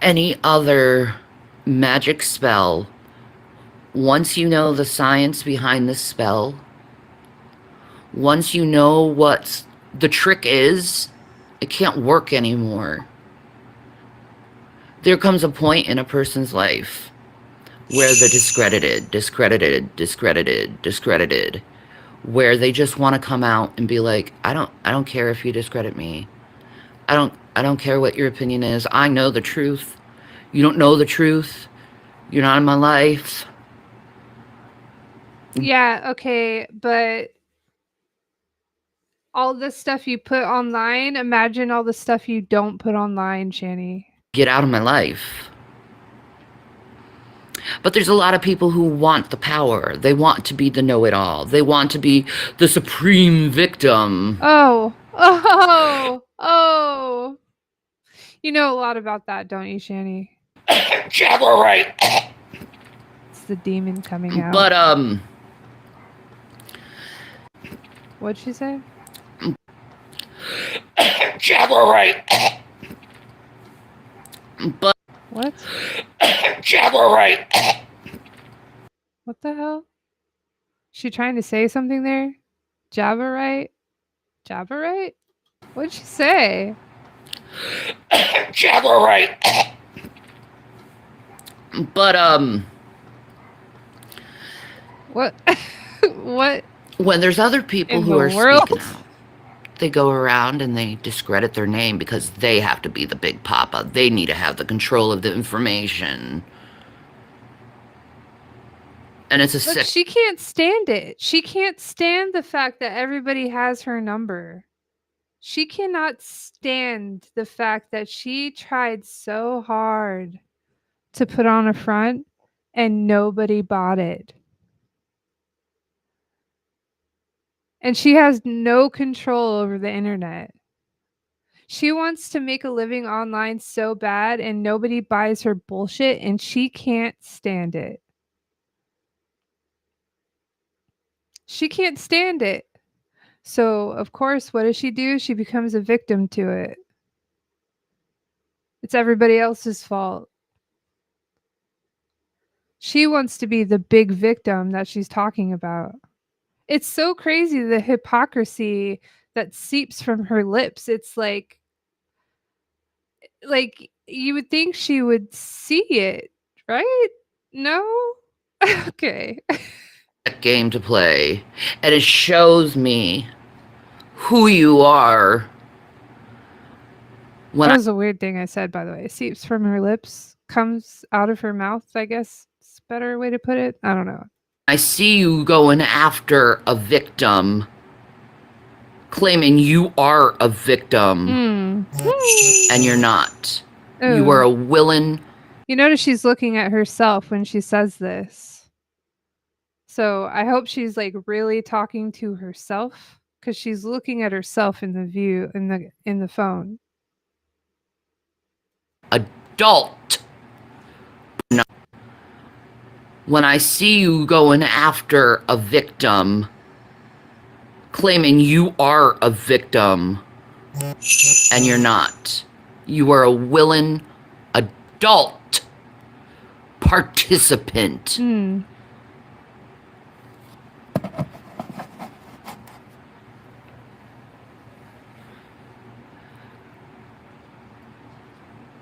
any other magic spell, once you know the science behind the spell, once you know what the trick is, it can't work anymore. There comes a point in a person's life where they're discredited, where they just want to come out and be like, I don't care if you discredit me. I don't care what your opinion is. I know the truth. You don't know the truth. You're not in my life. Yeah, okay, but all the stuff you put online, imagine all the stuff you don't put online, Shanny. Get out of my life. But there's a lot of people who want the power. They want to be the know-it-all. They want to be the supreme victim. Oh. You know a lot about that, don't you, Shanny? Jabber right. It's the demon coming out. But What'd she say? jabber right. But What? jabber right. What the hell? She trying to say something there? Jabarite? Jabarite? What'd she say? Jabber right. But What? What when there's other people in who the are world? speaking out, they go around and they discredit their name because they have to be the big papa. They need to have the control of the information. And it's a But sick. she can't stand it. She can't stand the fact that everybody has her number. She cannot stand the fact that she tried so hard to put on a front and nobody bought it. And she has no control over the internet. She wants to make a living online so bad and nobody buys her bullshit and she can't stand it. She can't stand it. So, of course, what does she do? She becomes a victim to it. It's everybody else's fault. She wants to be the big victim that she's talking about. It's so crazy, the hypocrisy that seeps from her lips. It's like you would think she would see it, right? No? Okay. Game to play, and it shows me who you are when That was a weird thing I said, by the way. Seeps from her lips, comes out of her mouth, I guess. It's a better way to put it. I don't know. I see you going after a victim, claiming you are a victim, and you're not. You are Ooh. a willing. You notice she's looking at herself when she says this. So I hope she's like really talking to herself because she's looking at herself in the view in the phone. Adult. When I see you going after a victim, claiming you are a victim, and you're not. You are a willing adult participant.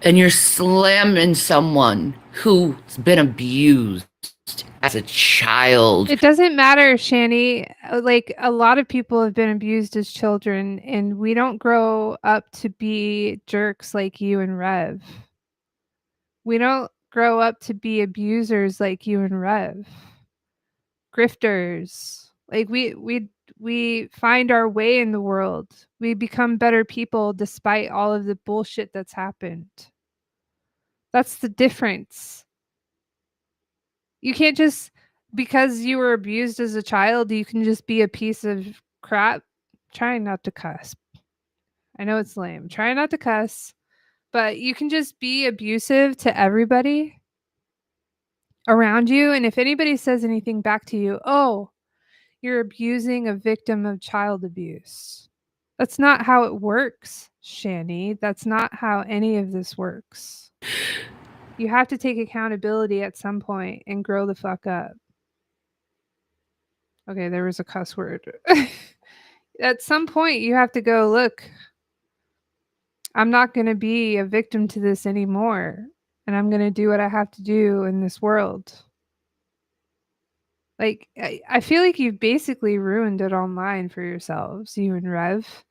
And you're slamming someone who's been abused as a child. It doesn't matter, Shanny. Like a lot of people have been abused as children, and we don't grow up to be jerks like you and Rev. We don't grow up to be abusers like you and Rev. Grifters. Like we find our way in the world. We become better people despite all of the bullshit that's happened. That's the difference. You can't just because you were abused as a child, you can just be a piece of crap. Trying not to cuss. I know it's lame. Trying not to cuss, but you can just be abusive to everybody around you. And if anybody says anything back to you, oh, you're abusing a victim of child abuse. That's not how it works, Shanny. That's not how any of this works. You have to take accountability at some point and grow the fuck up. Okay, there was a cuss word. At some point, you have to go, look, I'm not going to be a victim to this anymore. And I'm going to do what I have to do in this world. Like, I feel like you've basically ruined it online for yourselves, you and Rev.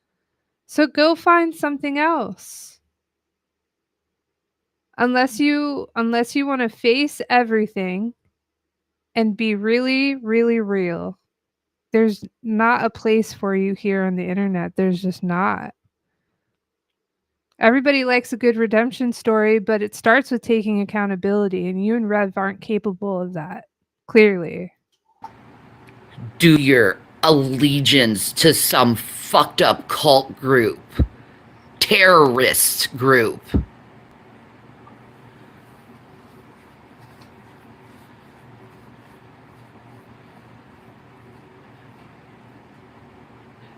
So go find something else. Unless you want to face everything and be really, really real, there's not a place for you here on the internet. There's just not. Everybody likes a good redemption story, but it starts with taking accountability, and you and Rev aren't capable of that. Clearly. Do your allegiance to some fucked up cult group, terrorist group.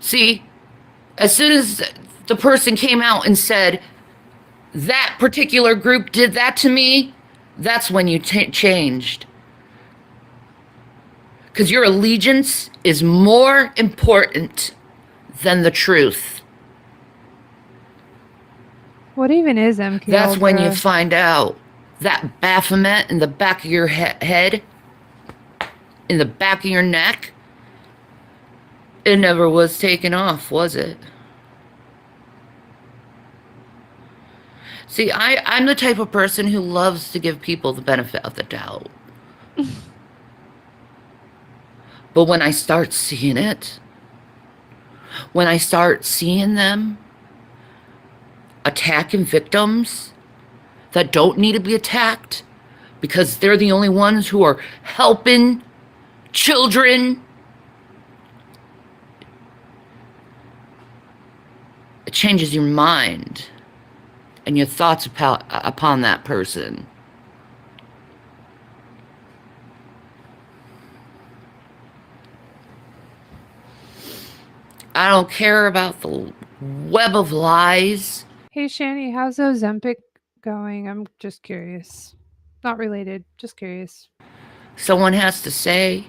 See, as soon as the person came out and said, that particular group did that to me, that's when you changed. Because your allegiance is more important than the truth. What even is MK That's Ultra? when you find out that Baphomet in the back of your head, in the back of your neck, it never was taken off, was it? See, I'm the type of person who loves to give people the benefit of the doubt. But when I start seeing it, when I start seeing them attacking victims that don't need to be attacked because they're the only ones who are helping children, it changes your mind and your thoughts upon that person. I don't care about the web of lies. Hey, Shanny, how's Ozempic going? I'm just curious. Not related, just curious. Someone has to say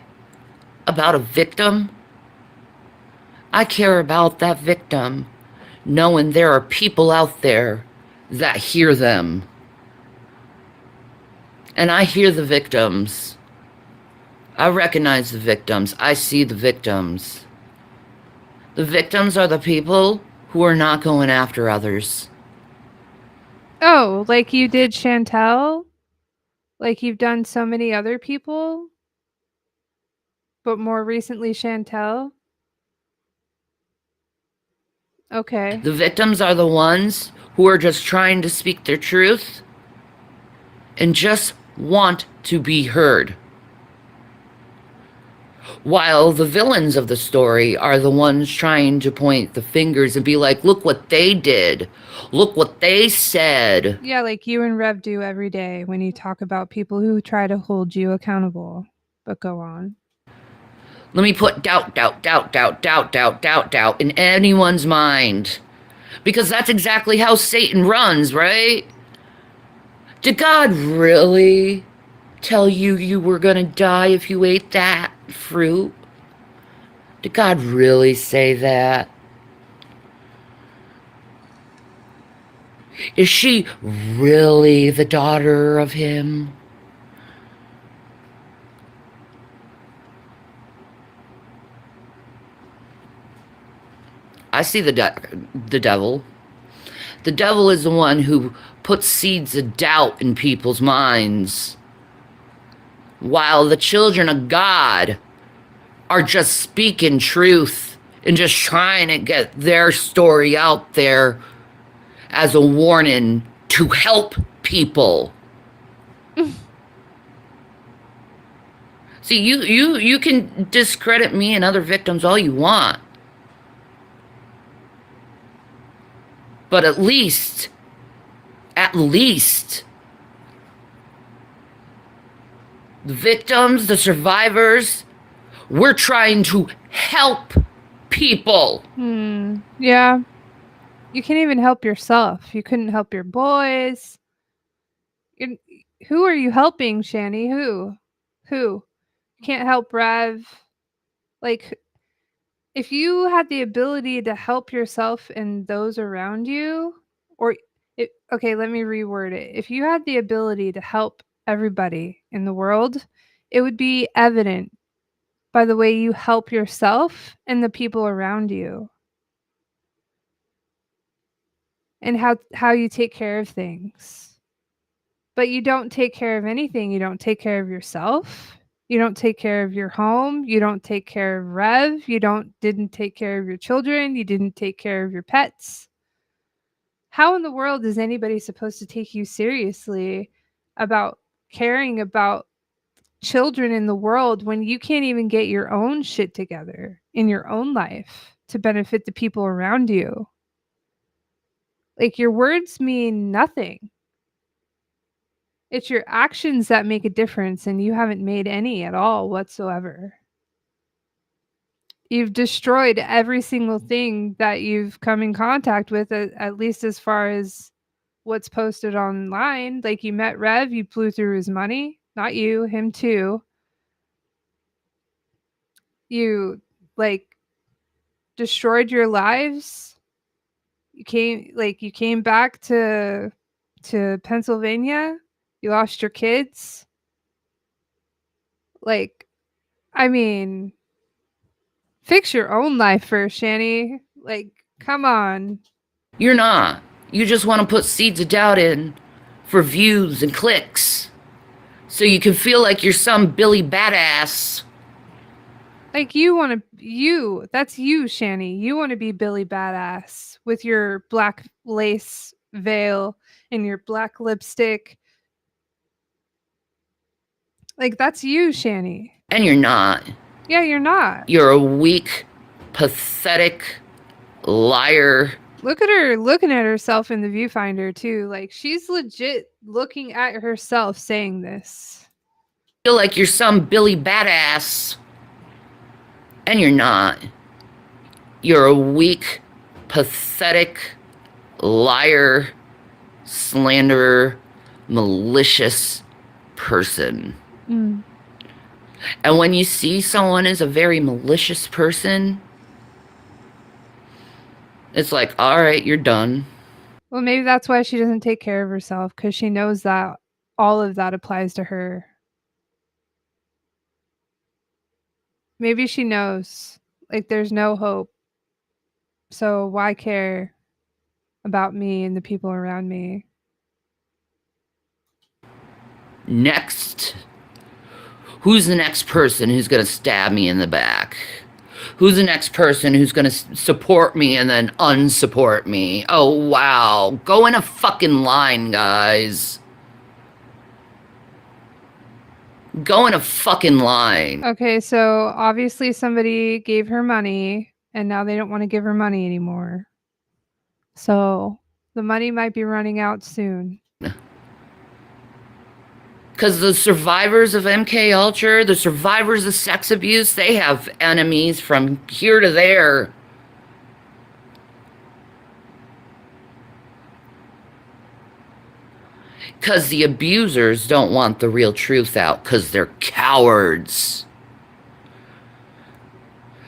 about a victim. I care about that victim, knowing there are people out there that hear them. And I hear the victims. I recognize the victims. I see the victims. The victims are the people who are not going after others. Oh, like you did Chantel? Like you've done so many other people? But more recently Chantel? Okay. The victims are the ones who are just trying to speak their truth and just want to be heard. While the villains of the story are the ones trying to point the fingers and be like, look what they did. Look what they said. Yeah, like you and Rev do every day when you talk about people who try to hold you accountable. But go on. Let me put doubt in anyone's mind. Because that's exactly how Satan runs, right? Did God really tell you you were gonna die if you ate that fruit? Did God really say that? Is she really the daughter of him? I see the devil. The devil is the one who puts seeds of doubt in people's minds, while the children of God are just speaking truth and just trying to get their story out there as a warning to help people. See, you can discredit me and other victims all you want. But at least, the victims, the survivors, we're trying to help people. Yeah. You can't even help yourself. You couldn't help your boys. You're, who are you helping, Shanny? Who? Who? You can't help Rev. Like, if you had the ability to help yourself and those around you, or okay, let me reword it. If you had the ability to help everybody in the world, it would be evident by the way you help yourself and the people around you, and how you take care of things. But you don't take care of anything. You don't take care of yourself. You don't take care of your home. You don't take care of Rev. You didn't take care of your children. You didn't take care of your pets. How in the world is anybody supposed to take you seriously about caring about children in the world when you can't even get your own shit together in your own life to benefit the people around you? Like, your words mean nothing. It's your actions that make a difference, and you haven't made any at all whatsoever. You've destroyed every single thing that you've come in contact with, at least as far as what's posted online. Like, you met Rev, you blew through his money. Not you, him too. You, like, destroyed your lives. You came back to Pennsylvania. You lost your kids. Like, I mean, fix your own life first, Shanny. Like, come on. You're not. You just want to put seeds of doubt in for views and clicks. So you can feel like you're some Billy badass. Like, that's you, Shanny. You want to be Billy Badass with your black lace veil and your black lipstick. Like, that's you, Shanny. And you're not. Yeah, you're not. You're a weak, pathetic liar. Look at her looking at herself in the viewfinder, too. Like, she's legit looking at herself saying this. Feel like you're some Billy badass. And you're not. You're a weak, pathetic liar, slanderer, malicious person. And when you see someone as a very malicious person, it's like, all right, you're done. Well, maybe that's why she doesn't take care of herself, because she knows that all of that applies to her. Maybe she knows, like, there's no hope. So why care about me and the people around me? Next. Who's the next person who's going to stab me in the back? Who's the next person who's going to support me and then unsupport me? Oh, wow. Go in a fucking line, guys. Go in a fucking line. Okay, so obviously somebody gave her money and now they don't want to give her money anymore. So the money might be running out soon. Because the survivors of MK Ultra, the survivors of sex abuse, they have enemies from here to there. Because the abusers don't want the real truth out because they're cowards.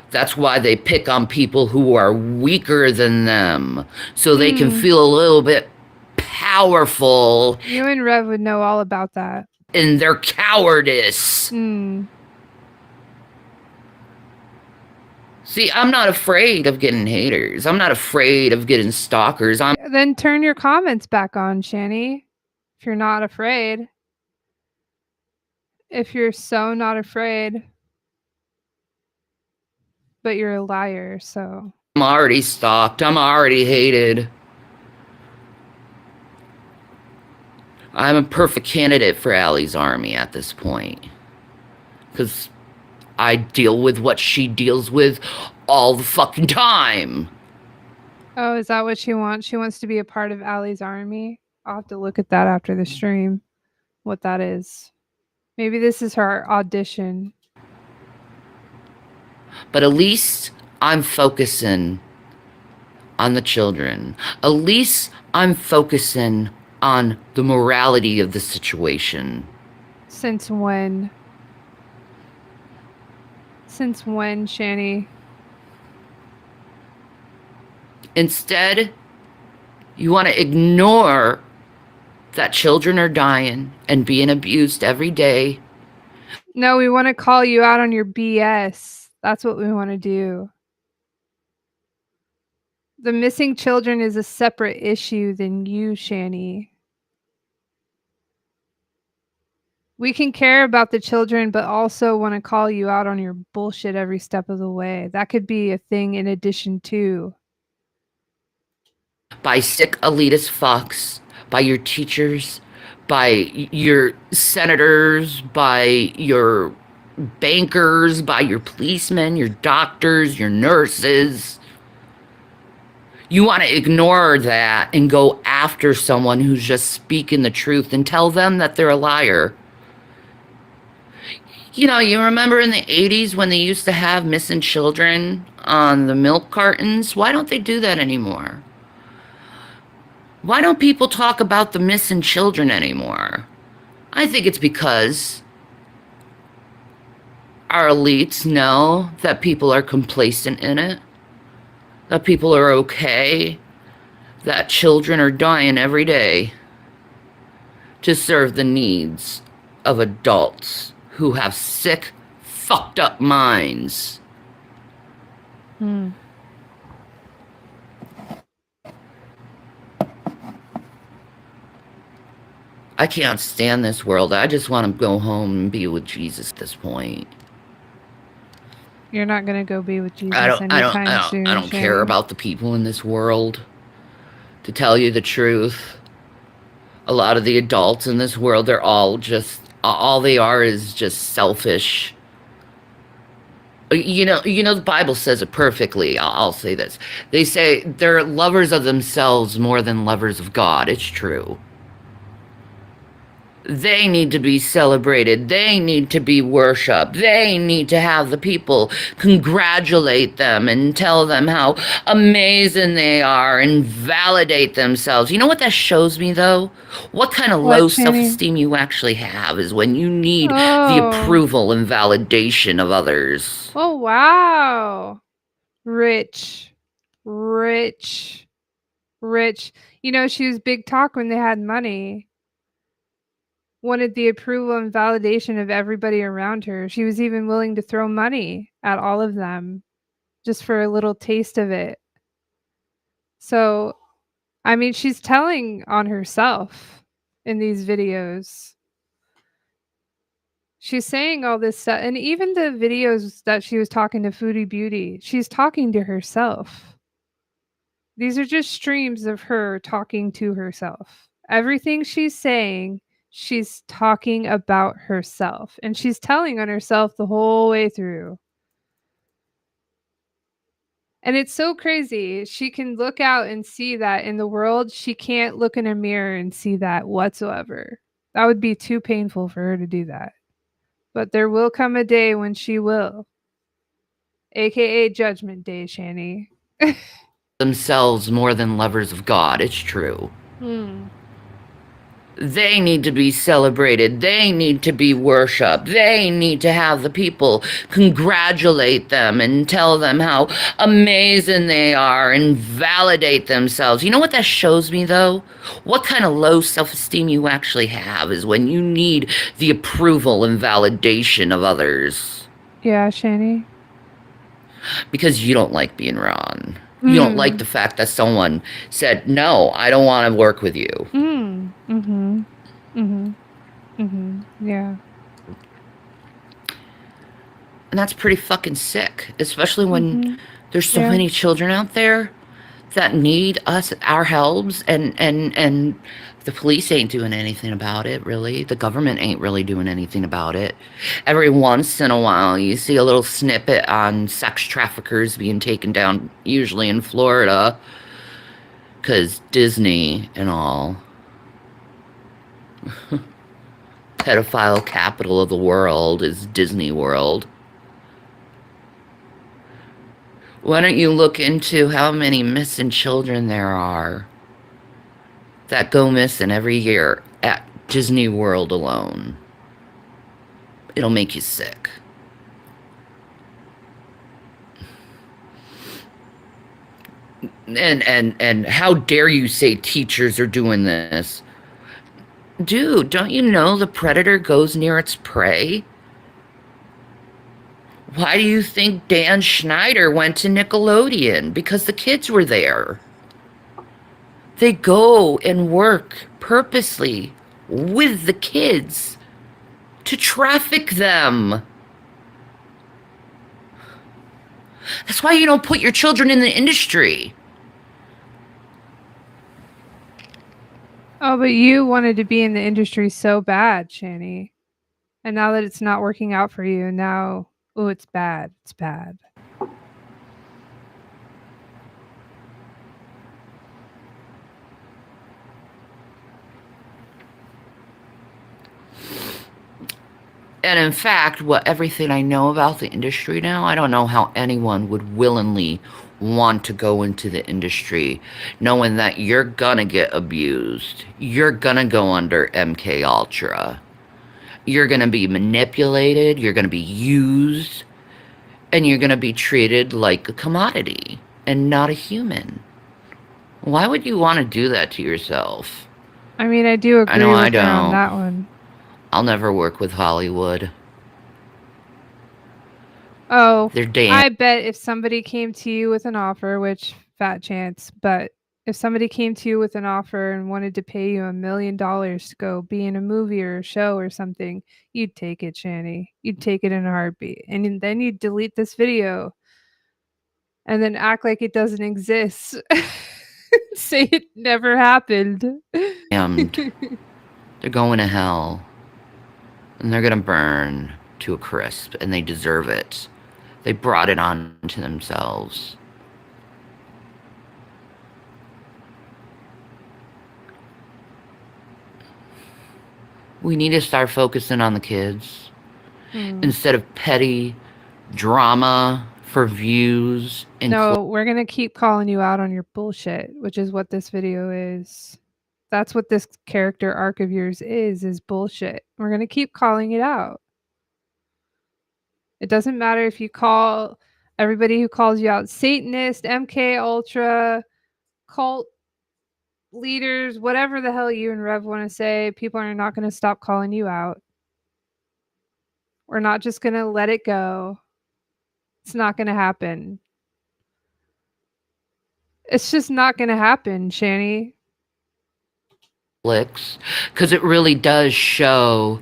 That's why they pick on people who are weaker than them, so they can feel a little bit powerful. You and Rev would know all about that. In their cowardice. See, I'm not afraid of getting haters. I'm not afraid of getting stalkers. Then turn your comments back on, Shanny. If you're not afraid. If you're so not afraid. But you're a liar, so. I'm already stalked. I'm already hated. I'm a perfect candidate for Allie's army at this point. Because I deal with what she deals with all the fucking time. Oh, is that what she wants? She wants to be a part of Allie's army? I'll have to look at that after the stream, what that is. Maybe this is her audition. But at least I'm focusing on the children. At least I'm focusing on the morality of the situation. Since when? Since when, Shanny? Instead, you want to ignore that children are dying and being abused every day. No, we want to call you out on your BS. That's what we want to do. The missing children is a separate issue than you, Shanny. We can care about the children, but also want to call you out on your bullshit every step of the way. That could be a thing in addition to. By sick elitist fucks, by your teachers, by your senators, by your bankers, by your policemen, your doctors, your nurses. You want to ignore that and go after someone who's just speaking the truth and tell them that they're a liar. You know, you remember in the 80s when they used to have missing children on the milk cartons? Why don't they do that anymore? Why don't people talk about the missing children anymore? I think it's because our elites know that people are complacent in it, that people are okay, that children are dying every day to serve the needs of adults who have sick, fucked up minds. I can't stand this world. I just want to go home and be with Jesus at this point. You're not going to go be with Jesus anytime soon. I don't care about the people in this world. To tell you the truth, a lot of the adults in this world, they're all they are is just selfish. You know, the Bible says it perfectly. I'll say this. They say they're lovers of themselves more than lovers of God. It's true. They need to be celebrated. They need to be worshipped. They need to have the people congratulate them and tell them how amazing they are and validate themselves. You know what that shows me, though? What kind of low self-esteem you actually have is when you need the approval and validation of others. Oh, wow. Rich. You know, she was big talk when they had money. Wanted the approval and validation of everybody around her. She was even willing to throw money at all of them just for a little taste of it. So, I mean, she's telling on herself in these videos. She's saying all this stuff, and even the videos that she was talking to Foodie Beauty, she's talking to herself. These are just streams of her talking to herself. Everything she's saying, she's talking about herself, and she's telling on herself the whole way through. And it's so crazy. She can look out and see that in the world. She can't look in a mirror and see that whatsoever. That would be too painful for her to do that. But there will come a day when she will. AKA Judgment Day, Shanny. Themselves more than lovers of God. It's true. They need to be celebrated. They need to be worshipped. They need to have the people congratulate them and tell them how amazing they are and validate themselves. You know what that shows me, though? What kind of low self-esteem you actually have is when you need the approval and validation of others. Yeah, Shanny. Because you don't like being wrong. You don't like the fact that someone said, no, I don't want to work with you. Yeah. And that's pretty fucking sick, especially when there's so many children out there that need our helps, and the police ain't doing anything about it, really. The government ain't really doing anything about it. Every once in a while, you see a little snippet on sex traffickers being taken down, usually in Florida, because Disney and all. Pedophile capital of the world is Disney World. Why don't you look into how many missing children there are that go missing every year at Disney World alone? It'll make you sick. And how dare you say teachers are doing this? Dude, don't you know the predator goes near its prey? Why do you think Dan Schneider went to Nickelodeon? Because the kids were there. They go and work purposely with the kids to traffic them. That's why you don't put your children in the industry. Oh, but you wanted to be in the industry so bad, Shanny. And now that it's not working out for you, now, oh, it's bad. It's bad. And in fact, everything I know about the industry now, I don't know how anyone would willingly want to go into the industry knowing that you're gonna get abused. You're gonna go under MK Ultra. You're gonna be manipulated, you're gonna be used, and you're gonna be treated like a commodity and not a human. Why would you want to do that to yourself? I mean, I do agree know I with her on don't. that one. I'll never work with Hollywood. Oh, They're damn. I bet if somebody came to you with an offer, which fat chance, but if somebody came to you with an offer and wanted to pay you $1 million to go be in a movie or a show or something, you'd take it, Shanny. You'd take it in a heartbeat. And then you'd delete this video and then act like it doesn't exist. Say it never happened. Damned. They're going to hell. And they're going to burn to a crisp, and they deserve it. They brought it on to themselves. We need to start focusing on the kids instead of petty drama for views. And no, we're going to keep calling you out on your bullshit, which is what this video is. That's what this character arc of yours is bullshit. We're going to keep calling it out. It doesn't matter if you call everybody who calls you out Satanist, MK Ultra, cult leaders, whatever the hell you and Rev want to say, people are not going to stop calling you out. We're not just going to let it go. It's not going to happen. It's just not going to happen, Shanny. Because it really does show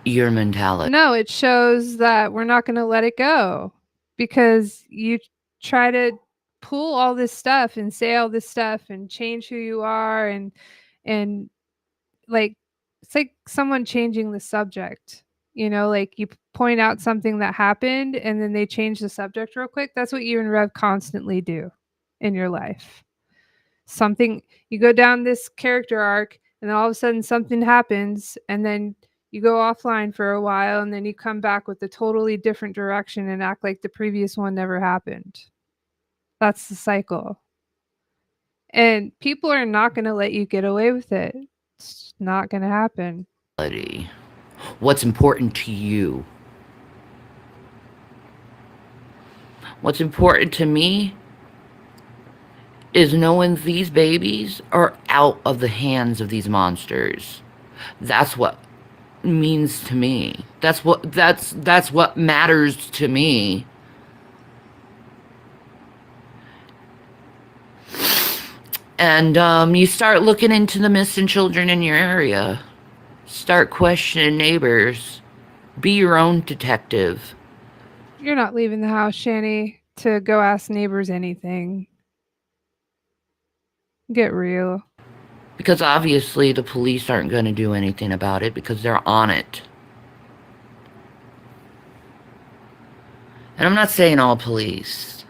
your mentality. No, it shows that we're not going to let it go because you try to pull all this stuff and say all this stuff and change who you are and like it's like someone changing the subject. You know, like you point out something that happened and then they change the subject real quick. That's what you and Rev constantly do in your life. Something you go down this character arc and then all of a sudden something happens and then you go offline for a while and then you come back with a totally different direction and act like the previous one never happened. That's the cycle. And people are not going to let you get away with it. It's not going to happen. What's important to you? What's important to me is knowing these babies are out of the hands of these monsters. That's what means to me. That's what matters to me. And you start looking into the missing children in your area. Start questioning neighbors. Be your own detective. You're not leaving the house, Shanny, to go ask neighbors anything. Get real. Because obviously the police aren't going to do anything about it because they're on it. And I'm not saying all police.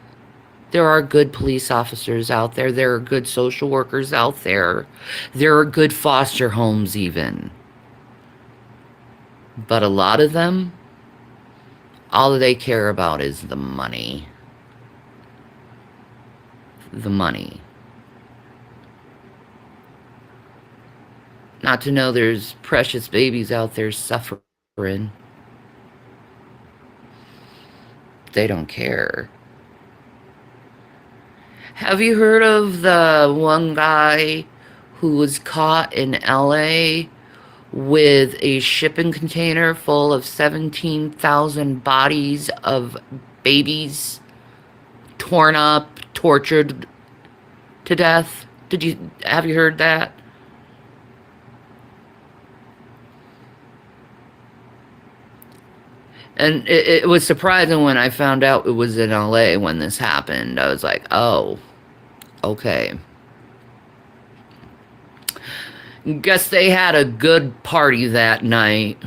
There are good police officers out there. There are good social workers out there. There are good foster homes even. But a lot of them, all they care about is the money. the money. Not to know there's precious babies out there suffering. They don't care. Have you heard of the one guy who was caught in LA with a shipping container full of 17,000 bodies of babies torn up, tortured to death? Have you heard that? And it was surprising when I found out it was in LA when this happened. I was like, oh, okay. Guess they had a good party that night.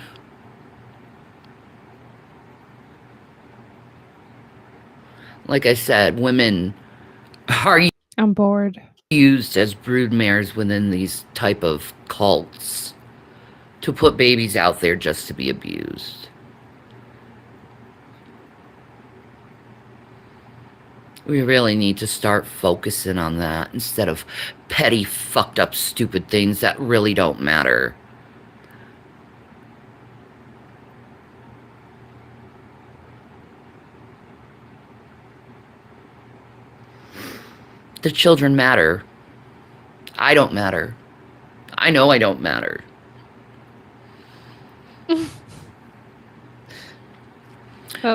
Like I said, women are I'm bored. used as broodmares within these type of cults to put babies out there just to be abused. We really need to start focusing on that instead of petty, fucked up, stupid things that really don't matter. The children matter. I don't matter. I know I don't matter. The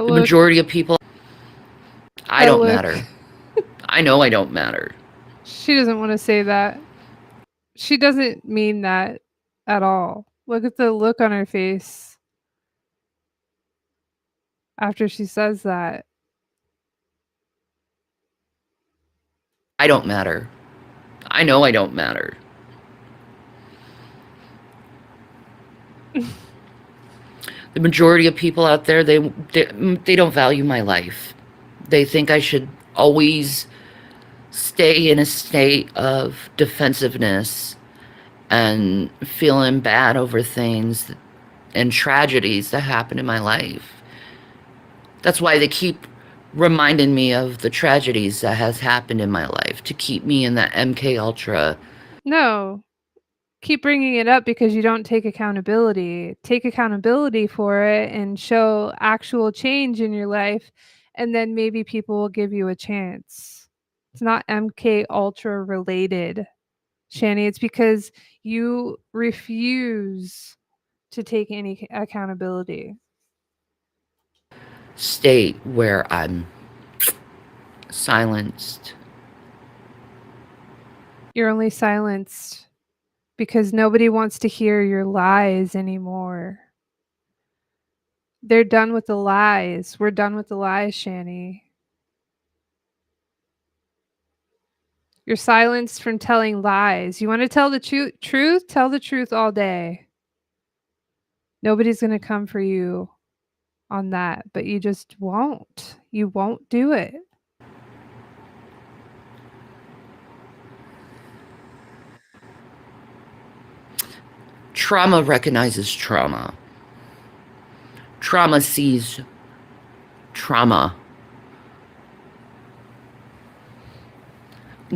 majority of people, I don't matter. I know I don't matter. She doesn't want to say that. She doesn't mean that at all. Look at the look on her face after she says that. I don't matter. I know I don't matter. The majority of people out there, they don't value my life. They think I should always stay in a state of defensiveness and feeling bad over things and tragedies that happen in my life. That's why they keep reminding me of the tragedies that has happened in my life to keep me in that MK Ultra. No. Keep bringing it up because you don't take accountability. Take accountability for it and show actual change in your life, and then maybe people will give you a chance. It's not MK Ultra related, Shanny. It's because you refuse to take any accountability. State where I'm silenced. You're only silenced because nobody wants to hear your lies anymore. They're done with the lies. We're done with the lies, Shanny. You're silenced from telling lies. You want to tell the truth? Tell the truth all day. Nobody's going to come for you on that, but you just won't. You won't do it. Trauma recognizes trauma. Trauma sees trauma.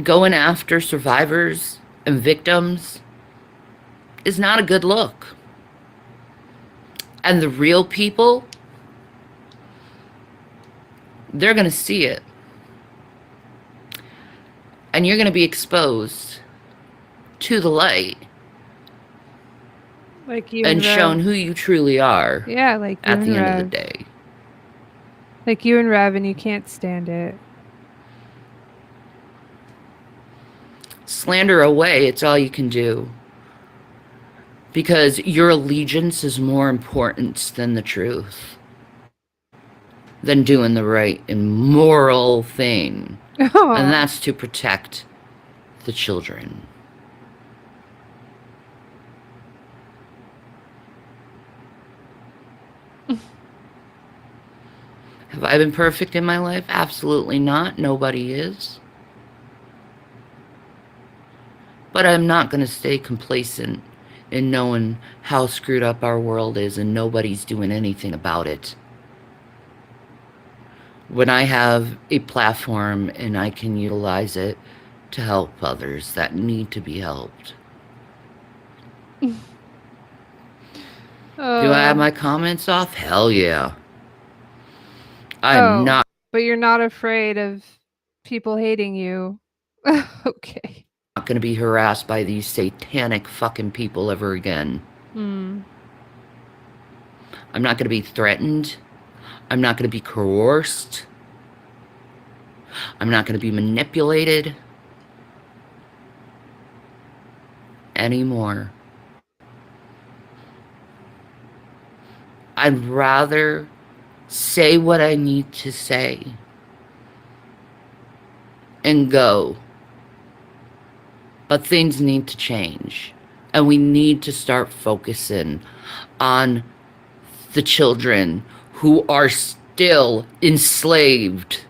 Going after survivors and victims is not a good look. And the real people, they're going to see it. And you're going to be exposed to the light. Like you and shown who you truly are. Yeah, like you at the and end Rev. of the day. Like you and Rev, and you can't stand it. Slander away, it's all you can do. Because your allegiance is more important than the truth. Than doing the right and moral thing. Oh. And that's to protect the children. Have I been perfect in my life? Absolutely not. Nobody is. But I'm not going to stay complacent in knowing how screwed up our world is and nobody's doing anything about it. when I have a platform and I can utilize it to help others that need to be helped. Do I have Oh, my comments off? Hell yeah. I'm oh, not but you're not afraid of people hating you. Okay. going to be harassed by these satanic fucking people ever again. Hmm. I'm not going to be threatened. I'm not going to be coerced. I'm not going to be manipulated anymore. I'd rather say what I need to say and go. But things need to change. And we need to start focusing on the children who are still enslaved.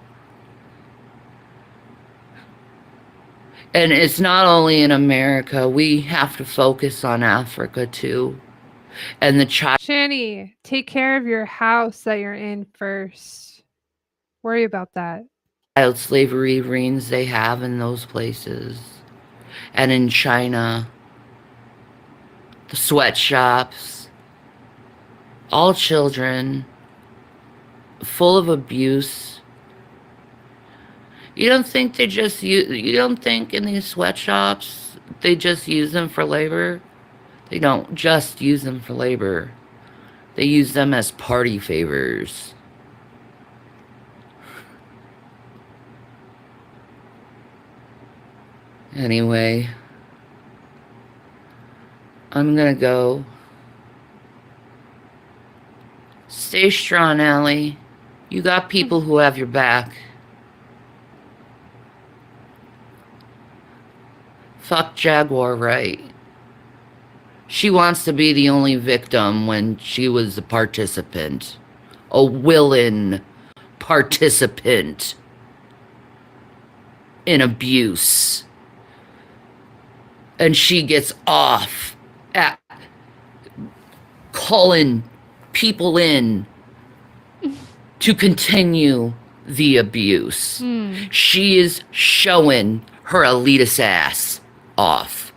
And it's not only in America, we have to focus on Africa too. And the Shanny, take care of your house that you're in first. Worry about that. child slavery rings they have in those places. And in China, the sweatshops, all children, full of abuse. You don't think they just use, you don't think in these sweatshops they just use them for labor? They don't just use them for labor. They use them as party favors. Anyway, I'm gonna go. Stay strong, Allie. You got people who have your back. Fuck Jaguar right. She wants to be the only victim when she was a participant. A willing participant in abuse. And she gets off at calling people in to continue the abuse. She is showing her elitist ass off.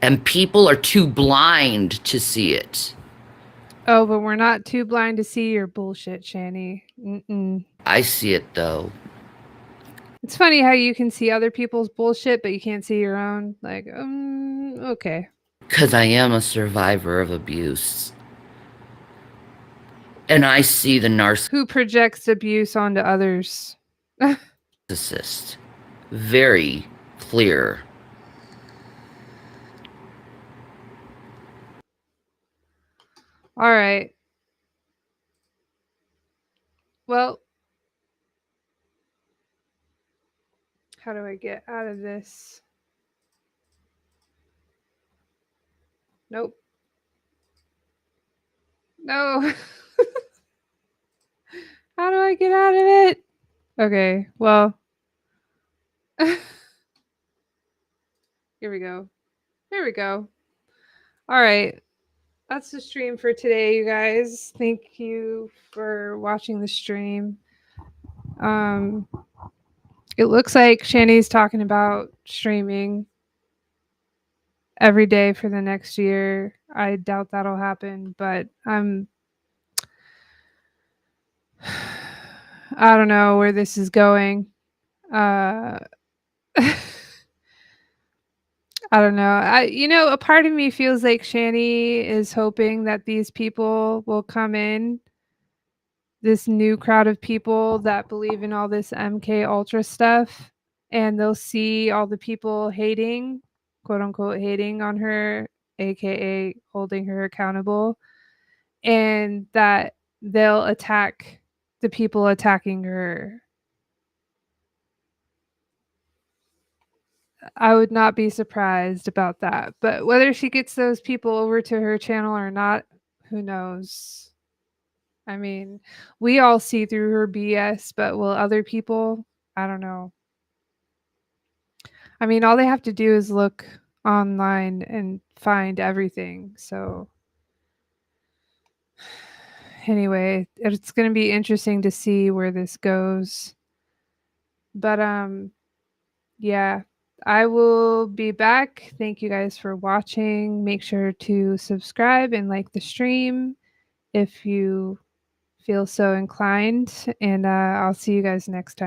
And people are too blind to see it. Oh, but we're not too blind to see your bullshit, Shanny. Mm-mm. I see it though. It's funny how you can see other people's bullshit, but you can't see your own. Like, okay. Because I am a survivor of abuse. And I see the Who projects abuse onto others? narcissist very clear. All right. Well, how do I get out of this? Nope. No. How do I get out of it? Okay, well. Here we go. Here we go. All right. That's the stream for today, you guys. Thank you for watching the stream. It looks like Shanny's talking about streaming every day for the next year. I doubt that'll happen, but I don't know where this is going. Uh I don't know. A part of me feels like Shanny is hoping that these people will come in, this new crowd of people that believe in all this MK Ultra stuff, and they'll see all the people hating, quote unquote, hating on her, aka holding her accountable, and that they'll attack the people attacking her. I would not be surprised about that. But whether she gets those people over to her channel or not, who knows? I mean, we all see through her BS, but will other people? I don't know. I mean, all they have to do is look online and find everything. So, anyway, it's going to be interesting to see where this goes. But yeah, I will be back. Thank you guys for watching. Make sure to subscribe and like the stream if you feel so inclined, and I'll see you guys next time.